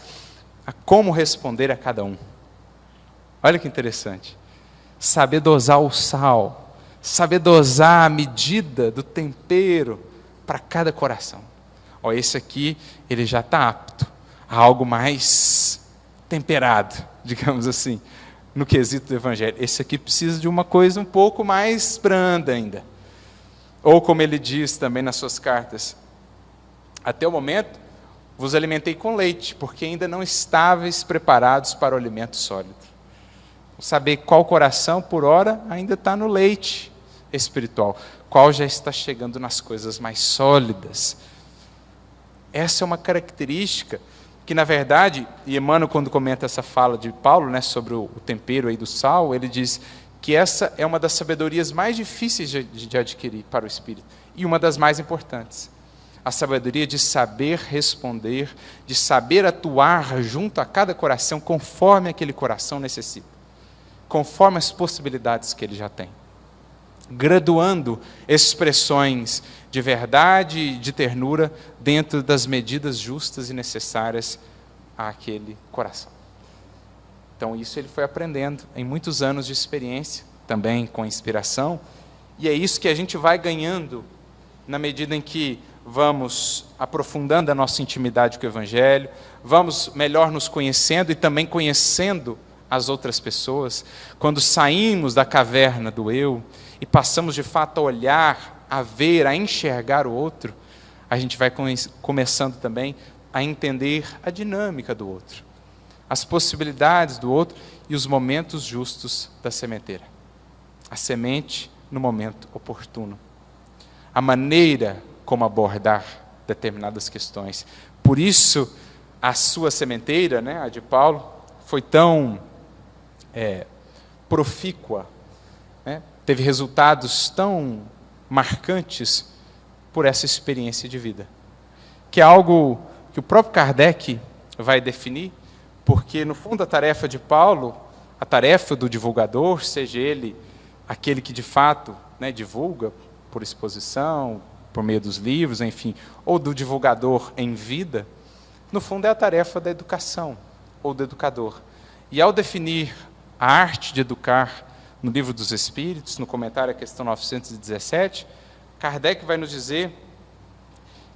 a como responder a cada um. Olha que interessante. Saber dosar o sal, saber dosar a medida do tempero para cada coração. Ó, esse aqui, ele já está apto a algo mais temperado, digamos assim, no quesito do Evangelho. Esse aqui precisa de uma coisa um pouco mais branda ainda. Ou como ele diz também nas suas cartas, até o momento vos alimentei com leite, porque ainda não estáveis preparados para o alimento sólido. Saber qual coração, por hora, ainda está no leite espiritual, qual já está chegando nas coisas mais sólidas. Essa é uma característica que, na verdade, e Emmanuel, quando comenta essa fala de Paulo, né, sobre o tempero aí do sal, ele diz que essa é uma das sabedorias mais difíceis de adquirir para o espírito, e uma das mais importantes. A sabedoria de saber responder, de saber atuar junto a cada coração, conforme aquele coração necessita, conforme as possibilidades que ele já tem. Graduando expressões de verdade e de ternura dentro das medidas justas e necessárias àquele coração. Então isso ele foi aprendendo em muitos anos de experiência, também com inspiração, e é isso que a gente vai ganhando na medida em que vamos aprofundando a nossa intimidade com o Evangelho, vamos melhor nos conhecendo e também conhecendo as outras pessoas. Quando saímos da caverna do eu e passamos de fato a olhar, a ver, a enxergar o outro, a gente vai começando também a entender a dinâmica do outro, as possibilidades do outro e os momentos justos da sementeira. A semente no momento oportuno. A maneira como abordar determinadas questões. Por isso, a sua sementeira, né, a de Paulo, foi tão profícua, né, teve resultados tão marcantes por essa experiência de vida. Que é algo que o próprio Kardec vai definir, porque, no fundo, a tarefa de Paulo, a tarefa do divulgador, seja ele aquele que, de fato, né, divulga por exposição, por meio dos livros, enfim, ou do divulgador em vida, no fundo é a tarefa da educação, ou do educador. E ao definir a arte de educar no Livro dos Espíritos, no comentário à questão 917, Kardec vai nos dizer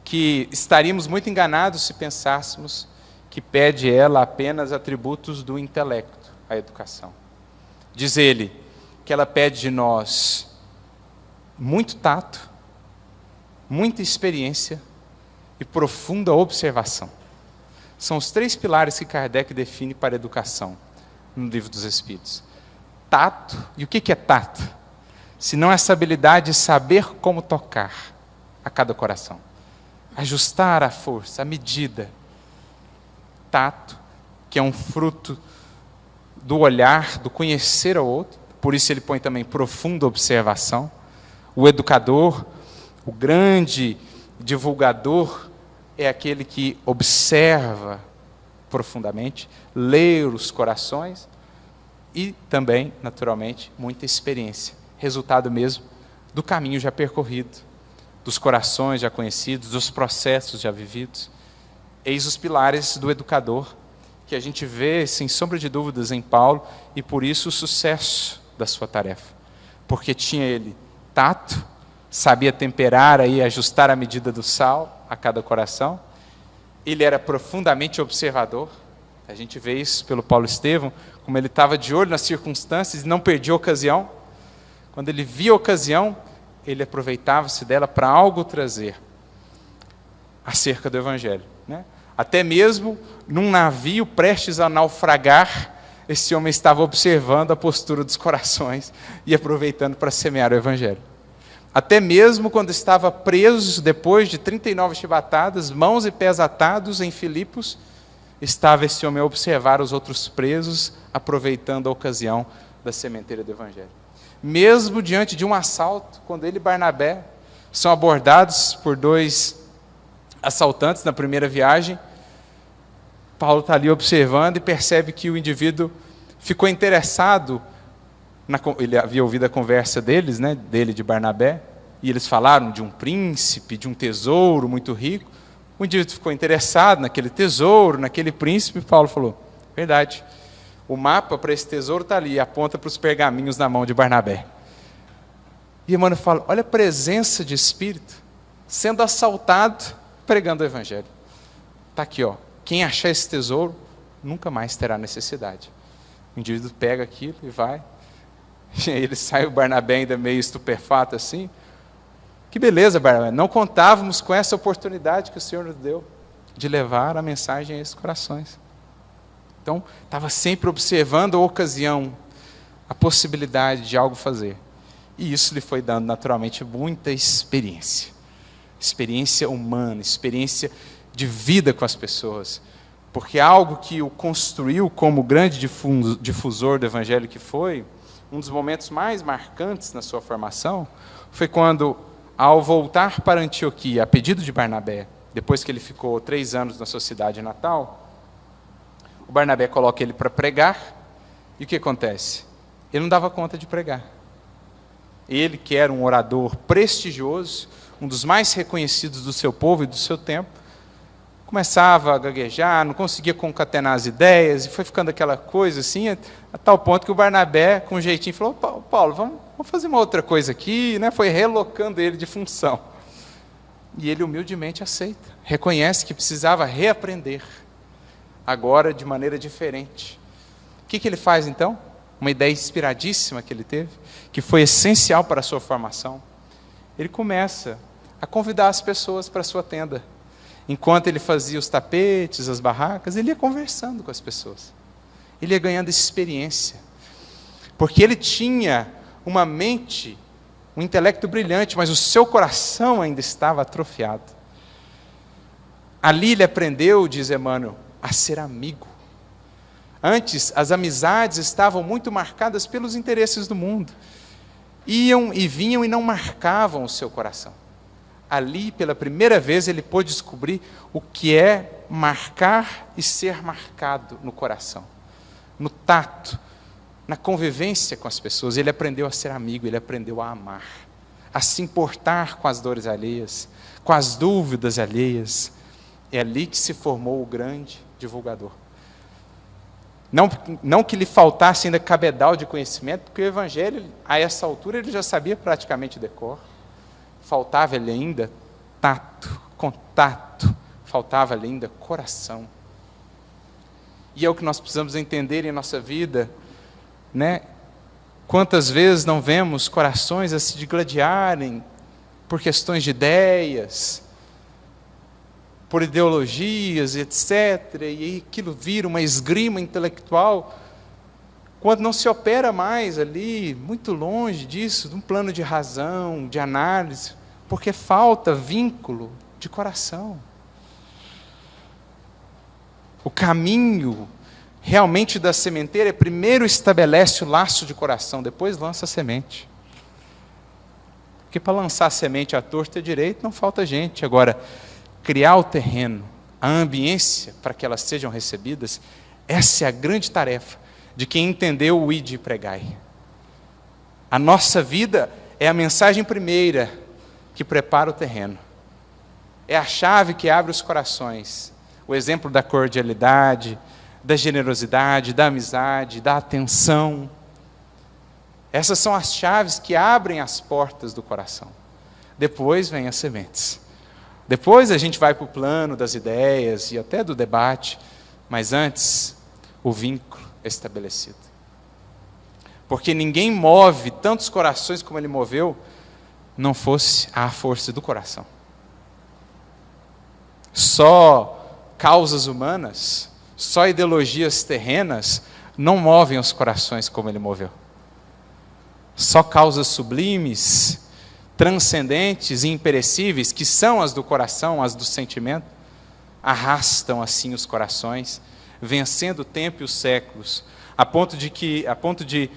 que estaríamos muito enganados se pensássemos que pede ela apenas atributos do intelecto, a educação. Diz ele que ela pede de nós muito tato, muita experiência e profunda observação. São os 3 pilares que Kardec define para a educação no Livro dos Espíritos. Tato, e o que é tato? Se não essa habilidade de saber como tocar a cada coração, ajustar a força, a medida. Tato, que é um fruto do olhar, do conhecer ao outro, por isso ele põe também profunda observação. O educador, o grande divulgador, é aquele que observa profundamente, lê os corações e também, naturalmente, muita experiência. Resultado mesmo do caminho já percorrido, dos corações já conhecidos, dos processos já vividos. Eis os pilares do educador, que a gente vê, sem sombra de dúvidas, em Paulo, e por isso o sucesso da sua tarefa. Porque tinha ele tato, sabia temperar e ajustar a medida do sal a cada coração. Ele era profundamente observador. A gente vê isso pelo Paulo Estevão, como ele estava de olho nas circunstâncias e não perdia a ocasião. Quando ele via a ocasião, ele aproveitava-se dela para algo trazer acerca do Evangelho, né? Até mesmo num navio prestes a naufragar, esse homem estava observando a postura dos corações e aproveitando para semear o Evangelho. Até mesmo quando estava preso, depois de 39 chibatadas, mãos e pés atados em Filipos, estava esse homem a observar os outros presos, aproveitando a ocasião da sementeira do Evangelho. Mesmo diante de um assalto, quando ele e Barnabé são abordados por 2 assaltantes na primeira viagem, Paulo está ali observando e percebe que o indivíduo ficou interessado, ele havia ouvido a conversa deles, né, dele e de Barnabé, e eles falaram de um príncipe, de um tesouro muito rico. O indivíduo ficou interessado naquele tesouro, naquele príncipe, e Paulo falou, verdade, o mapa para esse tesouro está ali, aponta para os pergaminhos na mão de Barnabé. E Emmanuel fala, olha a presença de espírito, sendo assaltado, pregando o Evangelho. Está aqui, ó. Quem achar esse tesouro, nunca mais terá necessidade. O indivíduo pega aquilo e vai. E aí ele sai, o Barnabé ainda meio estupefato assim. Que beleza, Barnabé. Não contávamos com essa oportunidade que o Senhor nos deu de levar a mensagem a esses corações. Então, estava sempre observando a ocasião, a possibilidade de algo fazer. E isso lhe foi dando naturalmente muita experiência. Experiência humana, experiência de vida com as pessoas, porque algo que o construiu como grande difusor do Evangelho que foi, um dos momentos mais marcantes na sua formação, foi quando, ao voltar para Antioquia, a pedido de Barnabé, depois que ele ficou 3 anos na sua cidade natal, o Barnabé coloca ele para pregar, e o que acontece? Ele não dava conta de pregar. Ele, que era um orador prestigioso, um dos mais reconhecidos do seu povo e do seu tempo, começava a gaguejar, não conseguia concatenar as ideias, e foi ficando aquela coisa assim, a tal ponto que o Barnabé, com um jeitinho, falou, Paulo, vamos fazer uma outra coisa aqui, né? Foi relocando ele de função. E ele humildemente aceita, reconhece que precisava reaprender, agora de maneira diferente. O que ele faz então? Uma ideia inspiradíssima que ele teve, que foi essencial para a sua formação. Ele começa a convidar as pessoas para a sua tenda. Enquanto ele fazia os tapetes, as barracas, ele ia conversando com as pessoas. Ele ia ganhando experiência. Porque ele tinha uma mente, um intelecto brilhante, mas o seu coração ainda estava atrofiado. Ali ele aprendeu, diz Emmanuel, a ser amigo. Antes, as amizades estavam muito marcadas pelos interesses do mundo. Iam e vinham e não marcavam o seu coração. Ali, pela primeira vez, ele pôde descobrir o que é marcar e ser marcado no coração, no tato, na convivência com as pessoas. Ele aprendeu a ser amigo, ele aprendeu a amar, a se importar com as dores alheias, com as dúvidas alheias. É ali que se formou o grande divulgador. Não que lhe faltasse ainda cabedal de conhecimento, porque o Evangelho, a essa altura, ele já sabia praticamente de cor. Faltava-lhe ainda tato, contato, faltava-lhe ainda coração. E é o que nós precisamos entender em nossa vida, né? Quantas vezes não vemos corações a se digladiarem por questões de ideias, por ideologias, etc., e aquilo vira uma esgrima intelectual, quando não se opera mais ali, muito longe disso, de um plano de razão, de análise, porque falta vínculo de coração. O caminho realmente da sementeira é primeiro estabelece o laço de coração, depois lança a semente. Porque para lançar a semente à torta e à direita não falta gente. Agora, criar o terreno, a ambiência para que elas sejam recebidas, essa é a grande tarefa de quem entendeu o ide e pregai. A nossa vida é a mensagem primeira que prepara o terreno. É a chave que abre os corações. O exemplo da cordialidade, da generosidade, da amizade, da atenção. Essas são as chaves que abrem as portas do coração. Depois vem as sementes. Depois a gente vai para o plano das ideias e até do debate, mas antes, o vínculo é estabelecido. Porque ninguém move tantos corações como ele moveu, não fosse a força do coração. só causas humanas, só ideologias terrenas não movem os corações como ele moveu. Só causas sublimes, transcendentes e imperecíveis, que são as do coração, as do sentimento, arrastam assim os corações, vencendo o tempo e os séculos, a ponto de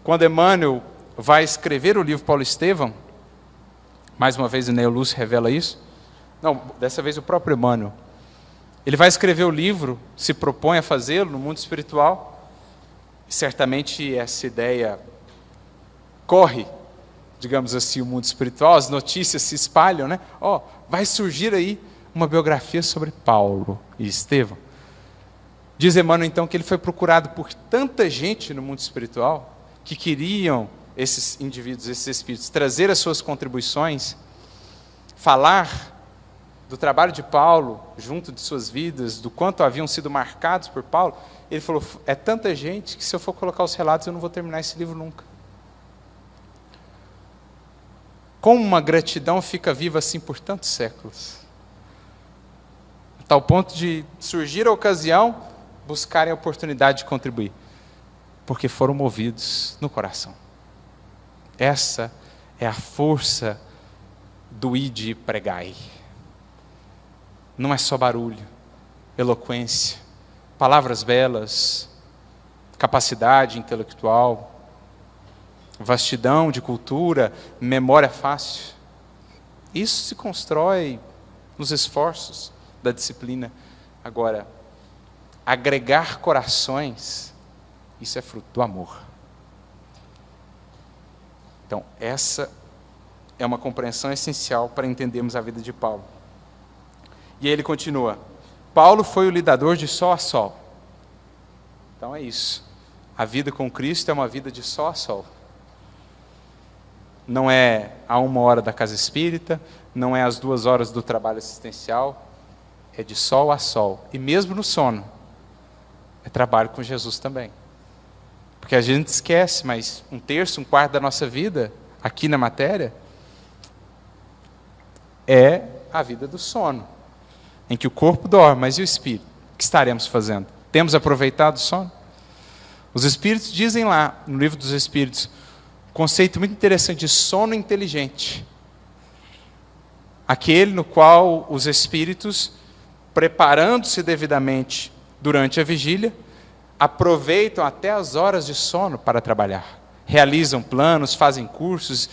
quando Emmanuel vai escrever o livro Paulo Estevão, mais uma vez o Neo Lúcio revela isso, não, dessa vez o próprio Emmanuel, ele vai escrever o livro, se propõe a fazê-lo no mundo espiritual, e certamente essa ideia corre, digamos assim, o mundo espiritual, as notícias se espalham, né? Vai surgir aí uma biografia sobre Paulo e Estevão. Diz Emmanuel, então, que ele foi procurado por tanta gente no mundo espiritual, que queriam esses indivíduos, esses espíritos, trazer as suas contribuições, falar do trabalho de Paulo, junto de suas vidas, do quanto haviam sido marcados por Paulo. Ele falou, é tanta gente que se eu for colocar os relatos, eu não vou terminar esse livro nunca. Como uma gratidão fica viva assim por tantos séculos, a tal ponto de surgir a ocasião, buscarem a oportunidade de contribuir, porque foram movidos no coração. Essa é a força do ide e pregai. Não é só barulho, eloquência, palavras belas, capacidade intelectual, vastidão de cultura, memória fácil. Isso se constrói nos esforços da disciplina. Agora, agregar corações, isso é fruto do amor. Então, essa é uma compreensão essencial para entendermos a vida de Paulo. E aí ele continua, Paulo foi o lidador de sol a sol. Então é isso, a vida com Cristo é uma vida de sol a sol. Não é a 1 hora da casa espírita, não é às 2 horas do trabalho assistencial, é de sol a sol. E mesmo no sono, é trabalho com Jesus também. Porque a gente esquece, mas 1/3, 1/4 da nossa vida, aqui na matéria, é a vida do sono, em que o corpo dorme, mas e o espírito? O que estaremos fazendo? Temos aproveitado o sono? Os espíritos dizem lá, no livro dos Espíritos, um conceito muito interessante de sono inteligente. Aquele no qual os espíritos, preparando-se devidamente durante a vigília, aproveitam até as horas de sono para trabalhar. Realizam planos, fazem cursos,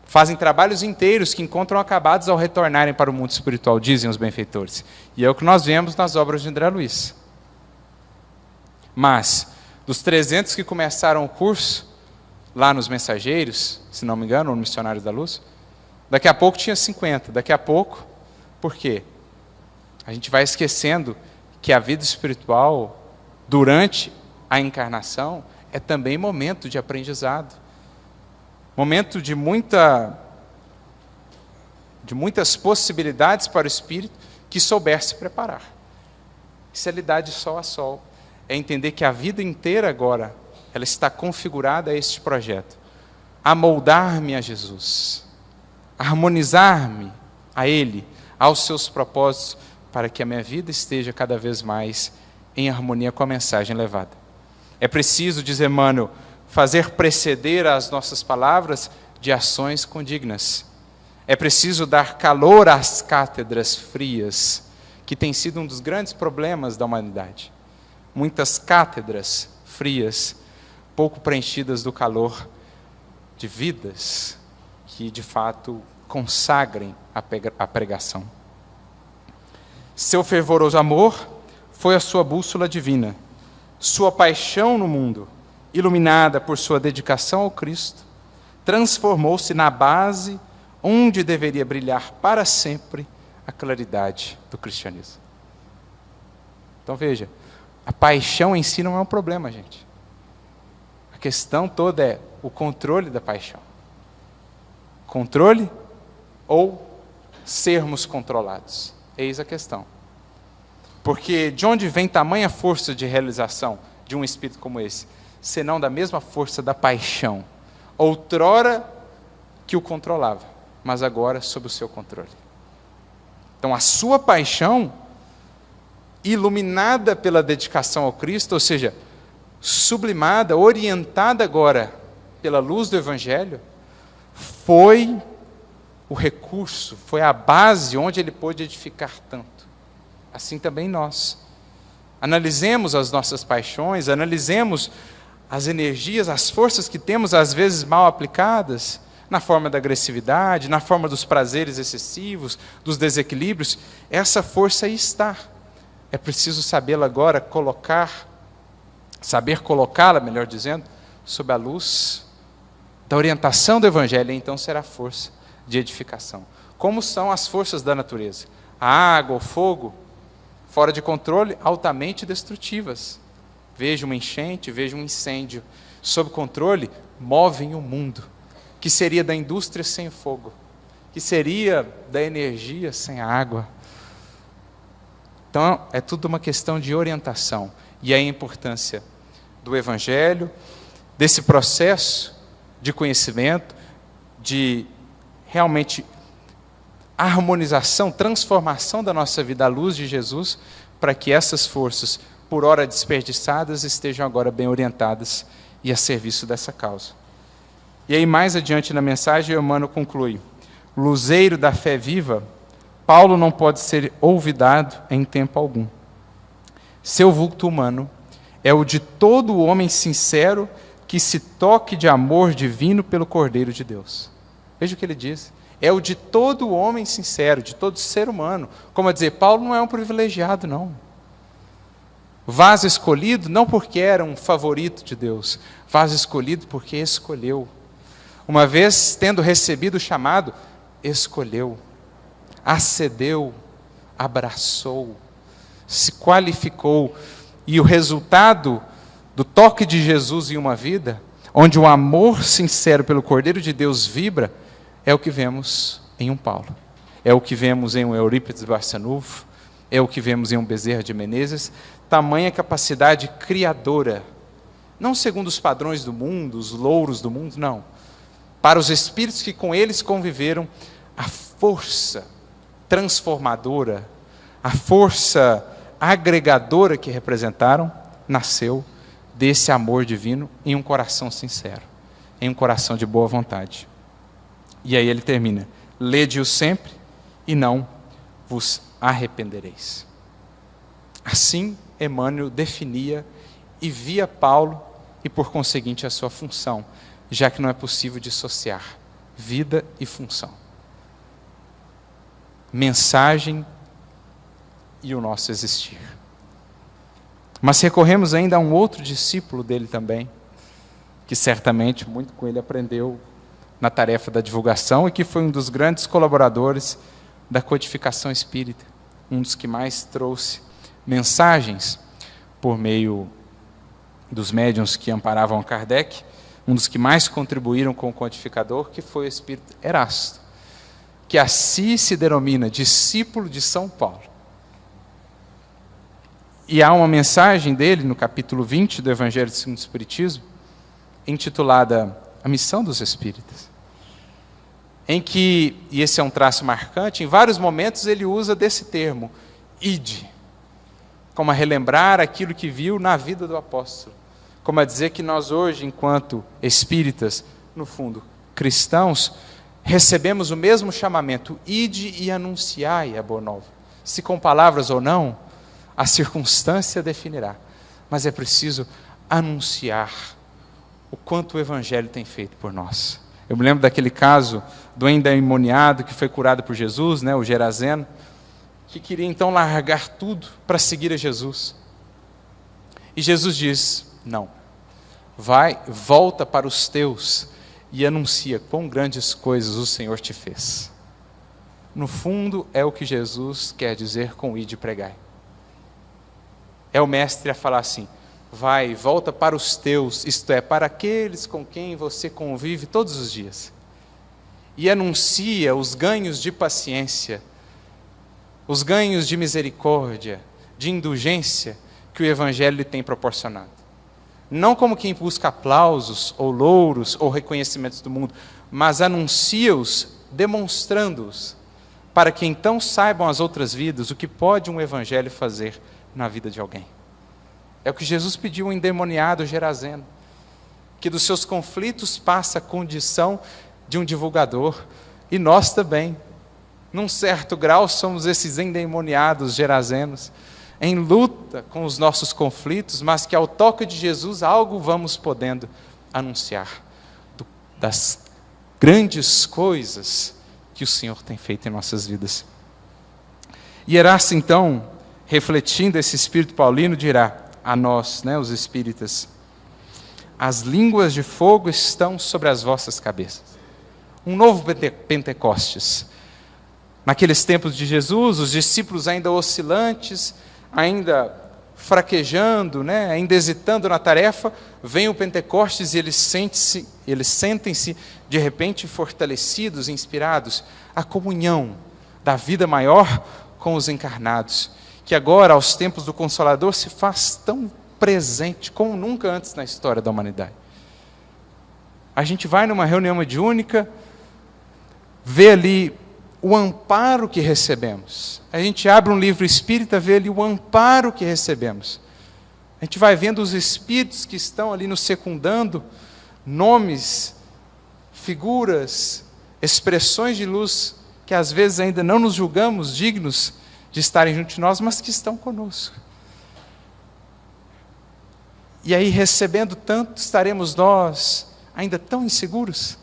fazem trabalhos inteiros que encontram acabados ao retornarem para o mundo espiritual, dizem os benfeitores. E é o que nós vemos nas obras de André Luiz. Mas, dos 300 que começaram o curso, lá nos Mensageiros, se não me engano, ou no Missionários da Luz, daqui a pouco tinha 50. Daqui a pouco, por quê? A gente vai esquecendo que a vida espiritual, durante a encarnação, é também momento de aprendizado. Momento de muitas possibilidades para o espírito que souber se preparar. Isso é lidar de sol a sol. É entender que a vida inteira agora, ela está configurada a este projeto. A moldar-me a Jesus. A harmonizar-me a Ele, aos seus propósitos, para que a minha vida esteja cada vez mais em harmonia com a mensagem levada. É preciso, diz Emmanuel, fazer preceder as nossas palavras de ações condignas. É preciso dar calor às cátedras frias, que tem sido um dos grandes problemas da humanidade. Muitas cátedras frias, pouco preenchidas do calor de vidas que, de fato, consagrem a pregação. Seu fervoroso amor foi a sua bússola divina. Sua paixão no mundo, iluminada por sua dedicação ao Cristo, transformou-se na base onde deveria brilhar para sempre a claridade do cristianismo. Então veja, a paixão em si não é um problema, gente. A questão toda é o controle da paixão. Controle ou sermos controlados? Eis a questão. Porque de onde vem tamanha força de realização de um espírito como esse? Senão da mesma força da paixão, outrora que o controlava, mas agora sob o seu controle. Então, a sua paixão, iluminada pela dedicação ao Cristo, ou seja, sublimada, orientada agora pela luz do Evangelho, foi o recurso, foi a base onde ele pôde edificar tanto. Assim também nós. Analisemos as nossas paixões, analisemos as energias, as forças que temos, às vezes mal aplicadas, na forma da agressividade, na forma dos prazeres excessivos, dos desequilíbrios. Essa força aí está. É preciso sabê-la agora saber colocá-la, melhor dizendo, sob a luz da orientação do Evangelho, e então será força de edificação. Como são as forças da natureza? A água, o fogo, fora de controle, altamente destrutivas. Veja uma enchente, veja um incêndio. Sob controle, movem o mundo. Que seria da indústria sem fogo? Que seria da energia sem a água? Então, é tudo uma questão de orientação. E aí a importância do Evangelho, desse processo de conhecimento, de realmente harmonização, transformação da nossa vida à luz de Jesus, para que essas forças, por ora desperdiçadas, estejam agora bem orientadas e a serviço dessa causa. E aí, mais adiante na mensagem, Emmanuel conclui: luzeiro da fé viva, Paulo não pode ser olvidado em tempo algum. Seu vulto humano é o de todo homem sincero que se toque de amor divino pelo Cordeiro de Deus. Veja o que ele diz. É o de todo homem sincero, de todo ser humano. Como a dizer, Paulo não é um privilegiado, não. Vaso escolhido não porque era um favorito de Deus. Vaso escolhido porque escolheu. Uma vez tendo recebido o chamado, escolheu, acedeu, abraçou, se qualificou. E o resultado do toque de Jesus em uma vida, onde o amor sincero pelo Cordeiro de Deus vibra, é o que vemos em um Paulo, é o que vemos em um Eurípides Barçanufo, é o que vemos em um Bezerra de Menezes. Tamanha capacidade criadora, não segundo os padrões do mundo, os louros do mundo, não. Para os espíritos que com eles conviveram, a força transformadora, a força agregadora que representaram, nasceu desse amor divino em um coração sincero, em um coração de boa vontade. E aí ele termina: lede-o sempre e não vos arrependereis. Assim, Emmanuel definia e via Paulo e, por conseguinte, a sua função, já que não é possível dissociar vida e função. Mensagem e o nosso existir. Mas recorremos ainda a um outro discípulo dele também, que certamente muito com ele aprendeu na tarefa da divulgação e que foi um dos grandes colaboradores da codificação espírita, um dos que mais trouxe mensagens por meio dos médiuns que amparavam Kardec, um dos que mais contribuíram com o codificador, que foi o espírito Erasto, que assim se denomina discípulo de São Paulo. E há uma mensagem dele no capítulo 20 do Evangelho segundo o Espiritismo, intitulada A Missão dos Espíritas, em que, e esse é um traço marcante, em vários momentos ele usa desse termo, ide, como a relembrar aquilo que viu na vida do apóstolo, como a dizer que nós hoje, enquanto espíritas, no fundo, cristãos, recebemos o mesmo chamamento, ide e anunciai a boa nova. Se com palavras ou não, a circunstância definirá, mas é preciso anunciar o quanto o Evangelho tem feito por nós. Eu me lembro daquele caso do endemoniado que foi curado por Jesus, o Gerazeno, que queria então largar tudo para seguir a Jesus. E Jesus diz: não, volta para os teus e anuncia quão grandes coisas o Senhor te fez. No fundo, é o que Jesus quer dizer com ide e pregai. É o mestre a falar assim: volta para os teus, isto é, para aqueles com quem você convive todos os dias. E anuncia os ganhos de paciência, os ganhos de misericórdia, de indulgência que o Evangelho lhe tem proporcionado. Não como quem busca aplausos, ou louros, ou reconhecimentos do mundo, mas anuncia-os, demonstrando-os, para que então saibam as outras vidas o que pode um evangelho fazer na vida de alguém. É o que Jesus pediu ao endemoniado Gerazeno, que dos seus conflitos passa a condição de um divulgador. E nós também, num certo grau, somos esses endemoniados gerazenos, em luta com os nossos conflitos, mas que ao toque de Jesus algo vamos podendo anunciar das grandes coisas que o Senhor tem feito em nossas vidas. E Erasto, então, refletindo esse espírito paulino, dirá a nós, os espíritas: as línguas de fogo estão sobre as vossas cabeças. Um novo Pentecostes. Naqueles tempos de Jesus, os discípulos ainda oscilantes, ainda fraquejando, ainda hesitando na tarefa, vem o Pentecostes e eles sentem-se de repente fortalecidos, inspirados, a comunhão da vida maior com os encarnados, que agora, aos tempos do Consolador, se faz tão presente como nunca antes na história da humanidade. A gente vai numa reunião mediúnica, vê ali o amparo que recebemos. A gente abre um livro espírita, vê ali o amparo que recebemos. A gente vai vendo os espíritos que estão ali nos secundando, nomes, figuras, expressões de luz, que às vezes ainda não nos julgamos dignos de estarem junto de nós, mas que estão conosco. E aí, recebendo tanto, estaremos nós ainda tão inseguros?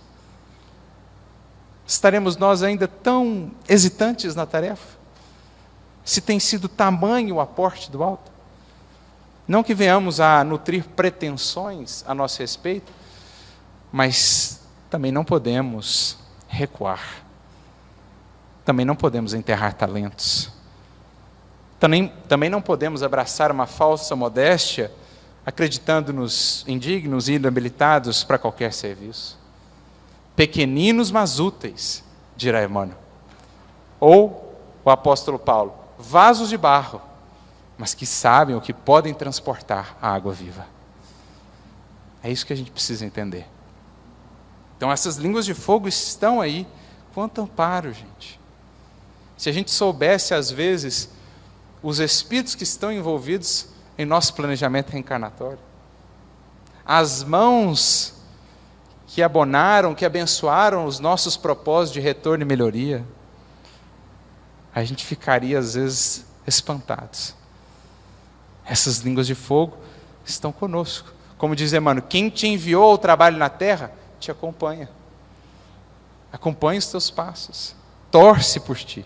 Estaremos nós ainda tão hesitantes na tarefa? Se tem sido tamanho o aporte do alto? Não que venhamos a nutrir pretensões a nosso respeito, mas também não podemos recuar. Também não podemos enterrar talentos. Também não podemos abraçar uma falsa modéstia, acreditando-nos indignos e inabilitados para qualquer serviço. Pequeninos, mas úteis, dirá Emmanuel. Ou o apóstolo Paulo, vasos de barro, mas que sabem o que podem transportar a água viva. É isso que a gente precisa entender. Então essas línguas de fogo estão aí. Quanto amparo, gente. Se a gente soubesse, às vezes, os espíritos que estão envolvidos em nosso planejamento reencarnatório, as mãos que abonaram, que abençoaram os nossos propósitos de retorno e melhoria, a gente ficaria, às vezes, espantados. Essas línguas de fogo estão conosco. Como diz Emmanuel, quem te enviou ao trabalho na terra, te acompanha. Acompanha os teus passos. Torce por ti.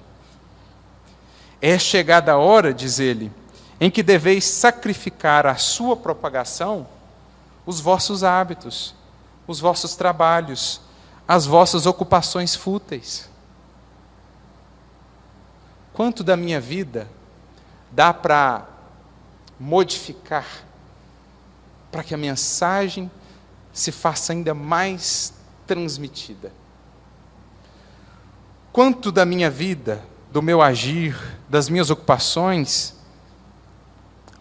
É chegada a hora, diz ele, em que deveis sacrificar à sua propagação os vossos hábitos, os vossos trabalhos, as vossas ocupações fúteis. Quanto da minha vida dá para modificar, para que a mensagem se faça ainda mais transmitida? Quanto da minha vida, do meu agir, das minhas ocupações,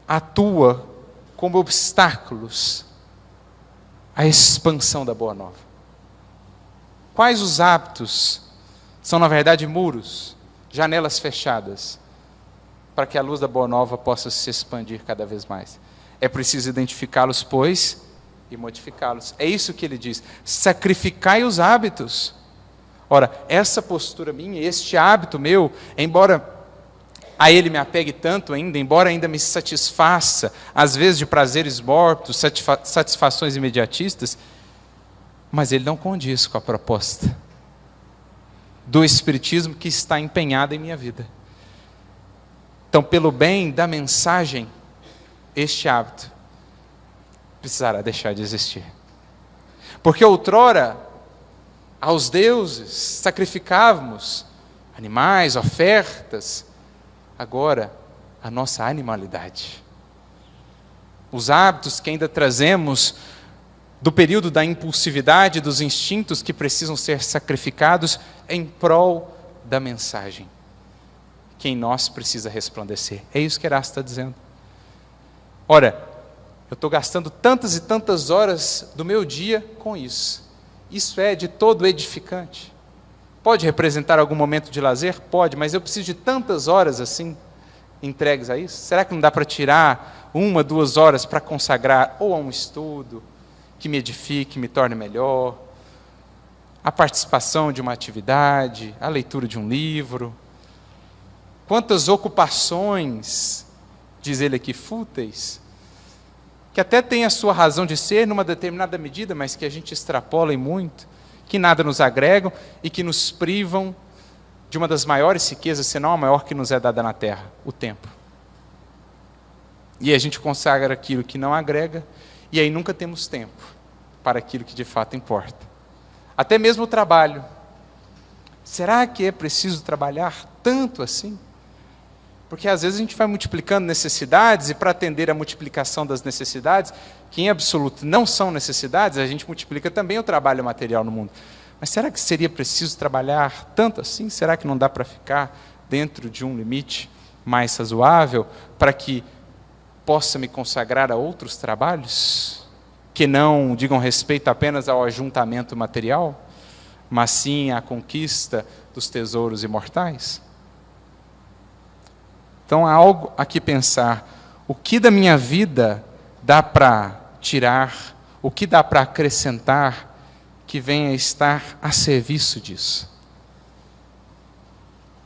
atua como obstáculos à expansão da Boa Nova? Quais os hábitos são, na verdade, muros, janelas fechadas, para que a luz da Boa Nova possa se expandir cada vez mais? É preciso identificá-los, pois, e modificá-los. É isso que ele diz: sacrificai os hábitos. Ora, essa postura minha, este hábito meu, embora a ele me apegue tanto ainda, embora ainda me satisfaça, às vezes de prazeres mórbidos, satisfações imediatistas, mas ele não condiz com a proposta do Espiritismo que está empenhada em minha vida. Então, pelo bem da mensagem, este hábito precisará deixar de existir. Porque outrora, aos deuses sacrificávamos animais, ofertas. Agora, a nossa animalidade, os hábitos que ainda trazemos do período da impulsividade, dos instintos que precisam ser sacrificados em prol da mensagem, que em nós precisa resplandecer. É isso que Erasto está dizendo. Ora, eu estou gastando tantas e tantas horas do meu dia com isso. Isso é de todo edificante? Pode representar algum momento de lazer? Pode, mas eu preciso de tantas horas assim entregues a isso? Será que não dá para tirar 1, 2 horas para consagrar ou a um estudo que me edifique, me torne melhor, a participação de uma atividade, a leitura de um livro? Quantas ocupações, diz ele aqui, fúteis, que até tem a sua razão de ser numa determinada medida, mas que a gente extrapola em muito, que nada nos agregam e que nos privam de uma das maiores riquezas, senão a maior que nos é dada na terra, o tempo. E a gente consagra aquilo que não agrega, e aí nunca temos tempo para aquilo que de fato importa. Até mesmo o trabalho. Será que é preciso trabalhar tanto assim? Porque às vezes a gente vai multiplicando necessidades, e para atender a multiplicação das necessidades, que em absoluto não são necessidades, a gente multiplica também o trabalho material no mundo. Mas será que seria preciso trabalhar tanto assim? Será que não dá para ficar dentro de um limite mais razoável para que possa me consagrar a outros trabalhos que não digam respeito apenas ao ajuntamento material, mas sim à conquista dos tesouros imortais? Então há algo a que pensar. O que da minha vida dá para tirar, o que dá para acrescentar que venha a estar a serviço disso?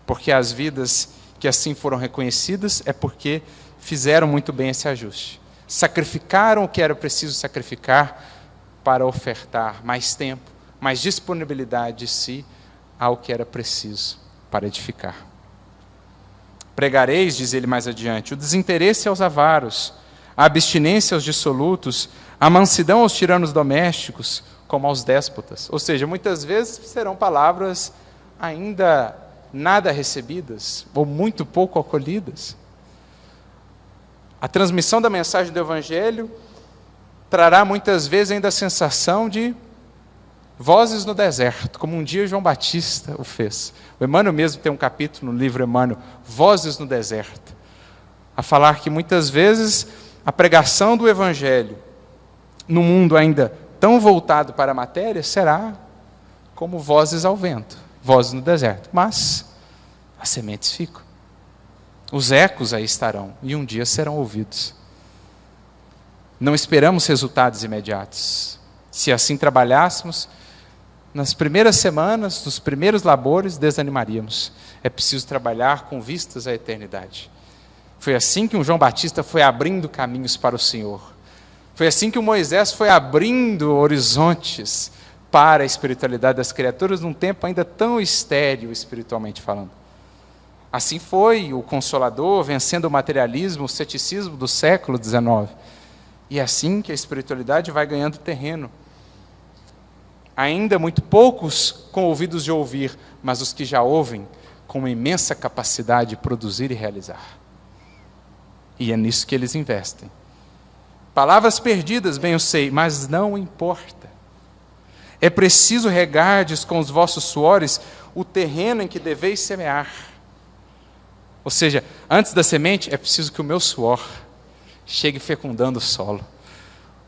Porque as vidas que assim foram reconhecidas é porque fizeram muito bem esse ajuste. Sacrificaram o que era preciso sacrificar para ofertar mais tempo, mais disponibilidade de si ao que era preciso para edificar. Pregareis, diz ele mais adiante, o desinteresse aos avaros, a abstinência aos dissolutos, a mansidão aos tiranos domésticos, como aos déspotas. Ou seja, muitas vezes serão palavras ainda nada recebidas, ou muito pouco acolhidas. A transmissão da mensagem do Evangelho trará muitas vezes ainda a sensação de vozes no deserto, como um dia João Batista o fez. O Emmanuel mesmo tem um capítulo no livro Emmanuel, Vozes no Deserto, a falar que muitas vezes a pregação do Evangelho, no mundo ainda tão voltado para a matéria, será como vozes ao vento, vozes no deserto. Mas as sementes ficam. Os ecos aí estarão e um dia serão ouvidos. Não esperamos resultados imediatos. Se assim trabalhássemos, nas primeiras semanas, nos primeiros labores, desanimaríamos. É preciso trabalhar com vistas à eternidade. Foi assim que um João Batista foi abrindo caminhos para o Senhor. Foi assim que o Moisés foi abrindo horizontes para a espiritualidade das criaturas num tempo ainda tão estéril espiritualmente falando. Assim foi o Consolador vencendo o materialismo, o ceticismo do século XIX. E é assim que a espiritualidade vai ganhando terreno. Ainda muito poucos com ouvidos de ouvir, mas os que já ouvem com uma imensa capacidade de produzir e realizar. E é nisso que eles investem. Palavras perdidas, bem eu sei, mas não importa. É preciso regardes com os vossos suores o terreno em que deveis semear. Ou seja, antes da semente, é preciso que o meu suor chegue fecundando o solo.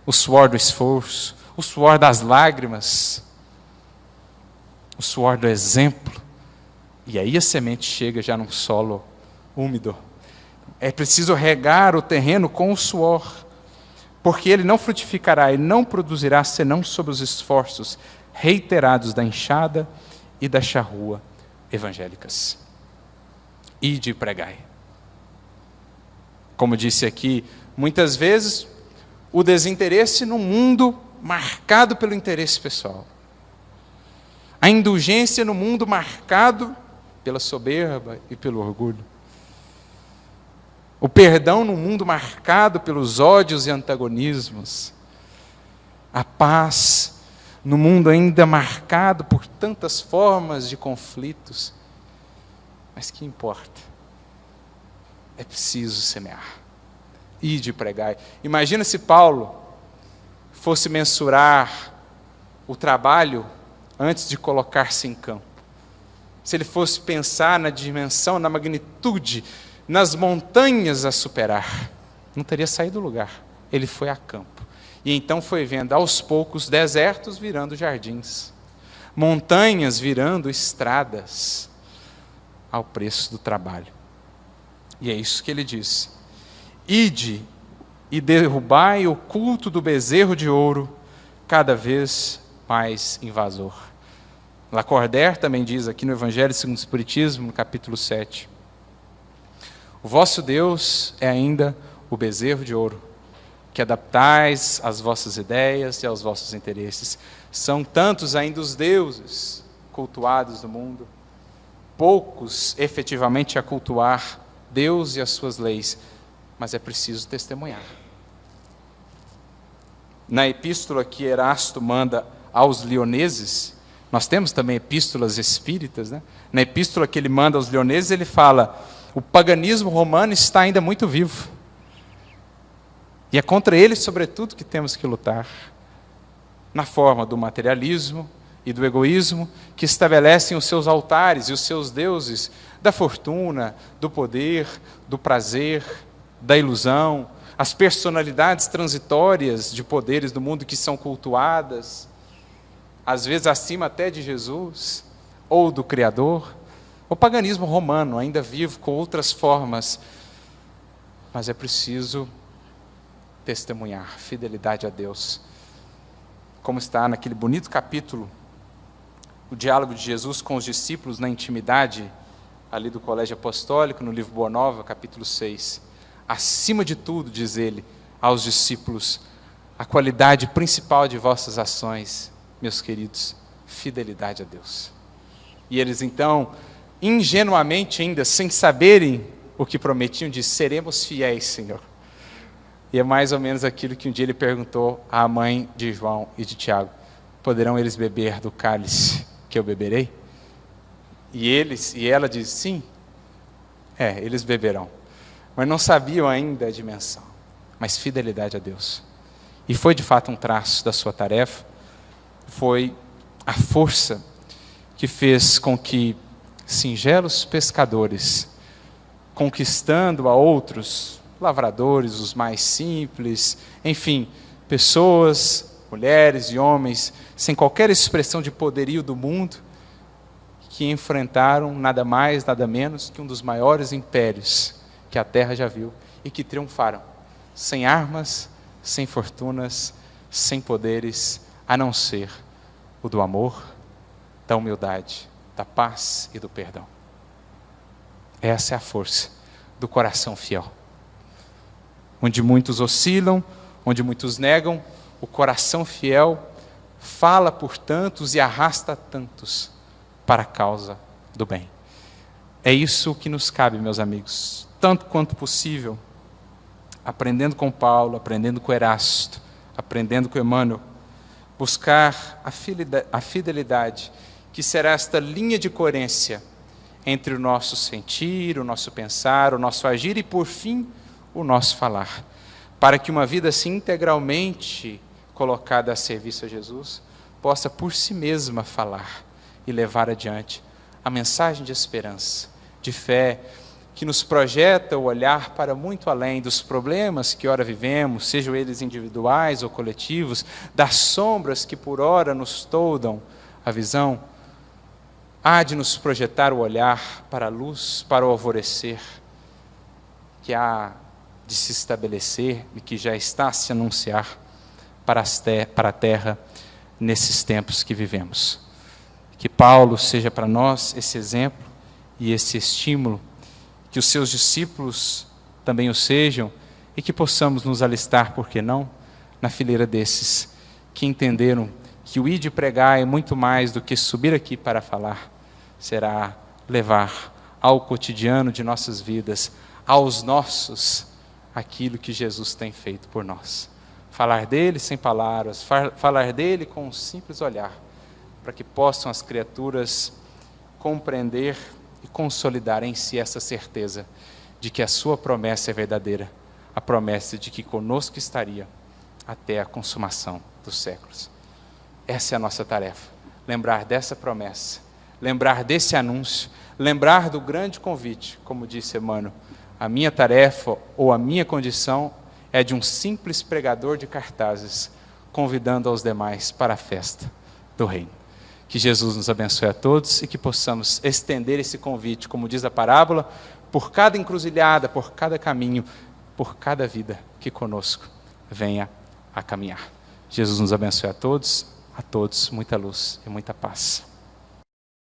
O suor do esforço, o suor das lágrimas, o suor do exemplo. E aí a semente chega já num solo úmido. É preciso regar o terreno com o suor, porque ele não frutificará, ele não produzirá senão sob os esforços reiterados da enxada e da charrua evangélicas. Ide e pregai. Como disse aqui, muitas vezes o desinteresse no mundo marcado pelo interesse pessoal. A indulgência no mundo marcado pela soberba e pelo orgulho. O perdão no mundo marcado pelos ódios e antagonismos. A paz no mundo ainda marcado por tantas formas de conflitos. Mas que importa? É preciso semear. Ide e pregai. Imagina se Paulo fosse mensurar o trabalho antes de colocar-se em campo. Se ele fosse pensar na dimensão, na magnitude, nas montanhas a superar, não teria saído do lugar. Ele foi a campo. E então foi vendo aos poucos desertos virando jardins, montanhas virando estradas ao preço do trabalho. E é isso que ele diz: ide e derrubai o culto do bezerro de ouro, cada vez mais invasor. Lacordaire também diz aqui no Evangelho segundo o Espiritismo, no capítulo 7, o vosso Deus é ainda o bezerro de ouro, que adaptais às vossas ideias e aos vossos interesses. São tantos ainda os deuses cultuados no mundo, poucos efetivamente a cultuar Deus e as suas leis, mas é preciso testemunhar. Na epístola que Erasto manda aos lioneses, nós temos também epístolas espíritas, né? Na epístola que ele manda aos lioneses, ele fala: o paganismo romano está ainda muito vivo, e é contra ele, sobretudo, que temos que lutar, na forma do materialismo e do egoísmo, que estabelecem os seus altares e os seus deuses da fortuna, do poder, do prazer, da ilusão, as personalidades transitórias de poderes do mundo que são cultuadas, às vezes acima até de Jesus ou do Criador. O paganismo romano ainda vivo com outras formas, mas é preciso testemunhar fidelidade a Deus, como está naquele bonito capítulo, o diálogo de Jesus com os discípulos na intimidade ali do Colégio Apostólico, no livro Boa Nova, capítulo 6. Acima de tudo, diz ele aos discípulos, a qualidade principal de vossas ações, meus queridos, fidelidade a Deus. E eles então, ingenuamente ainda, sem saberem o que prometiam, diz: seremos fiéis, Senhor. E é mais ou menos aquilo que um dia ele perguntou à mãe de João e de Tiago: poderão eles beber do cálice que eu beberei? E ela diz: sim, eles beberão. Mas não sabiam ainda a dimensão, mas fidelidade a Deus. E foi de fato um traço da sua tarefa, foi a força que fez com que singelos pescadores, conquistando a outros, lavradores, os mais simples, enfim, pessoas, mulheres e homens, sem qualquer expressão de poderio do mundo, que enfrentaram nada mais, nada menos que um dos maiores impérios que a terra já viu, e que triunfaram, sem armas, sem fortunas, sem poderes, a não ser o do amor, da humildade, da paz e do perdão. Essa é a força do coração fiel. Onde muitos oscilam, onde muitos negam, o coração fiel fala por tantos e arrasta tantos para a causa do bem. É isso que nos cabe, meus amigos, tanto quanto possível, aprendendo com Paulo, aprendendo com Erasto, aprendendo com Emmanuel, buscar a fidelidade, que será esta linha de coerência entre o nosso sentir, o nosso pensar, o nosso agir e, por fim, o nosso falar, para que uma vida assim integralmente colocada a serviço a Jesus possa por si mesma falar e levar adiante a mensagem de esperança, de fé, que nos projeta o olhar para muito além dos problemas que ora vivemos, sejam eles individuais ou coletivos, das sombras que por ora nos toldam a visão. Há de nos projetar o olhar para a luz, para o alvorecer, que há de se estabelecer e que já está a se anunciar para a terra nesses tempos que vivemos. Que Paulo seja para nós esse exemplo e esse estímulo, que os seus discípulos também o sejam, e que possamos nos alistar, por que não, na fileira desses que entenderam que o ir de pregar é muito mais do que subir aqui para falar, será levar ao cotidiano de nossas vidas, aos nossos, aquilo que Jesus tem feito por nós. Falar dele sem palavras, falar dele com um simples olhar, para que possam as criaturas compreender e consolidar em si essa certeza de que a sua promessa é verdadeira, a promessa de que conosco estaria até a consumação dos séculos. Essa é a nossa tarefa, lembrar dessa promessa, lembrar desse anúncio, lembrar do grande convite, como disse Emmanuel. A minha tarefa ou a minha condição é de um simples pregador de cartazes, convidando aos demais para a festa do reino. Que Jesus nos abençoe a todos e que possamos estender esse convite, como diz a parábola, por cada encruzilhada, por cada caminho, por cada vida que conosco venha a caminhar. Jesus nos abençoe a todos, muita luz e muita paz.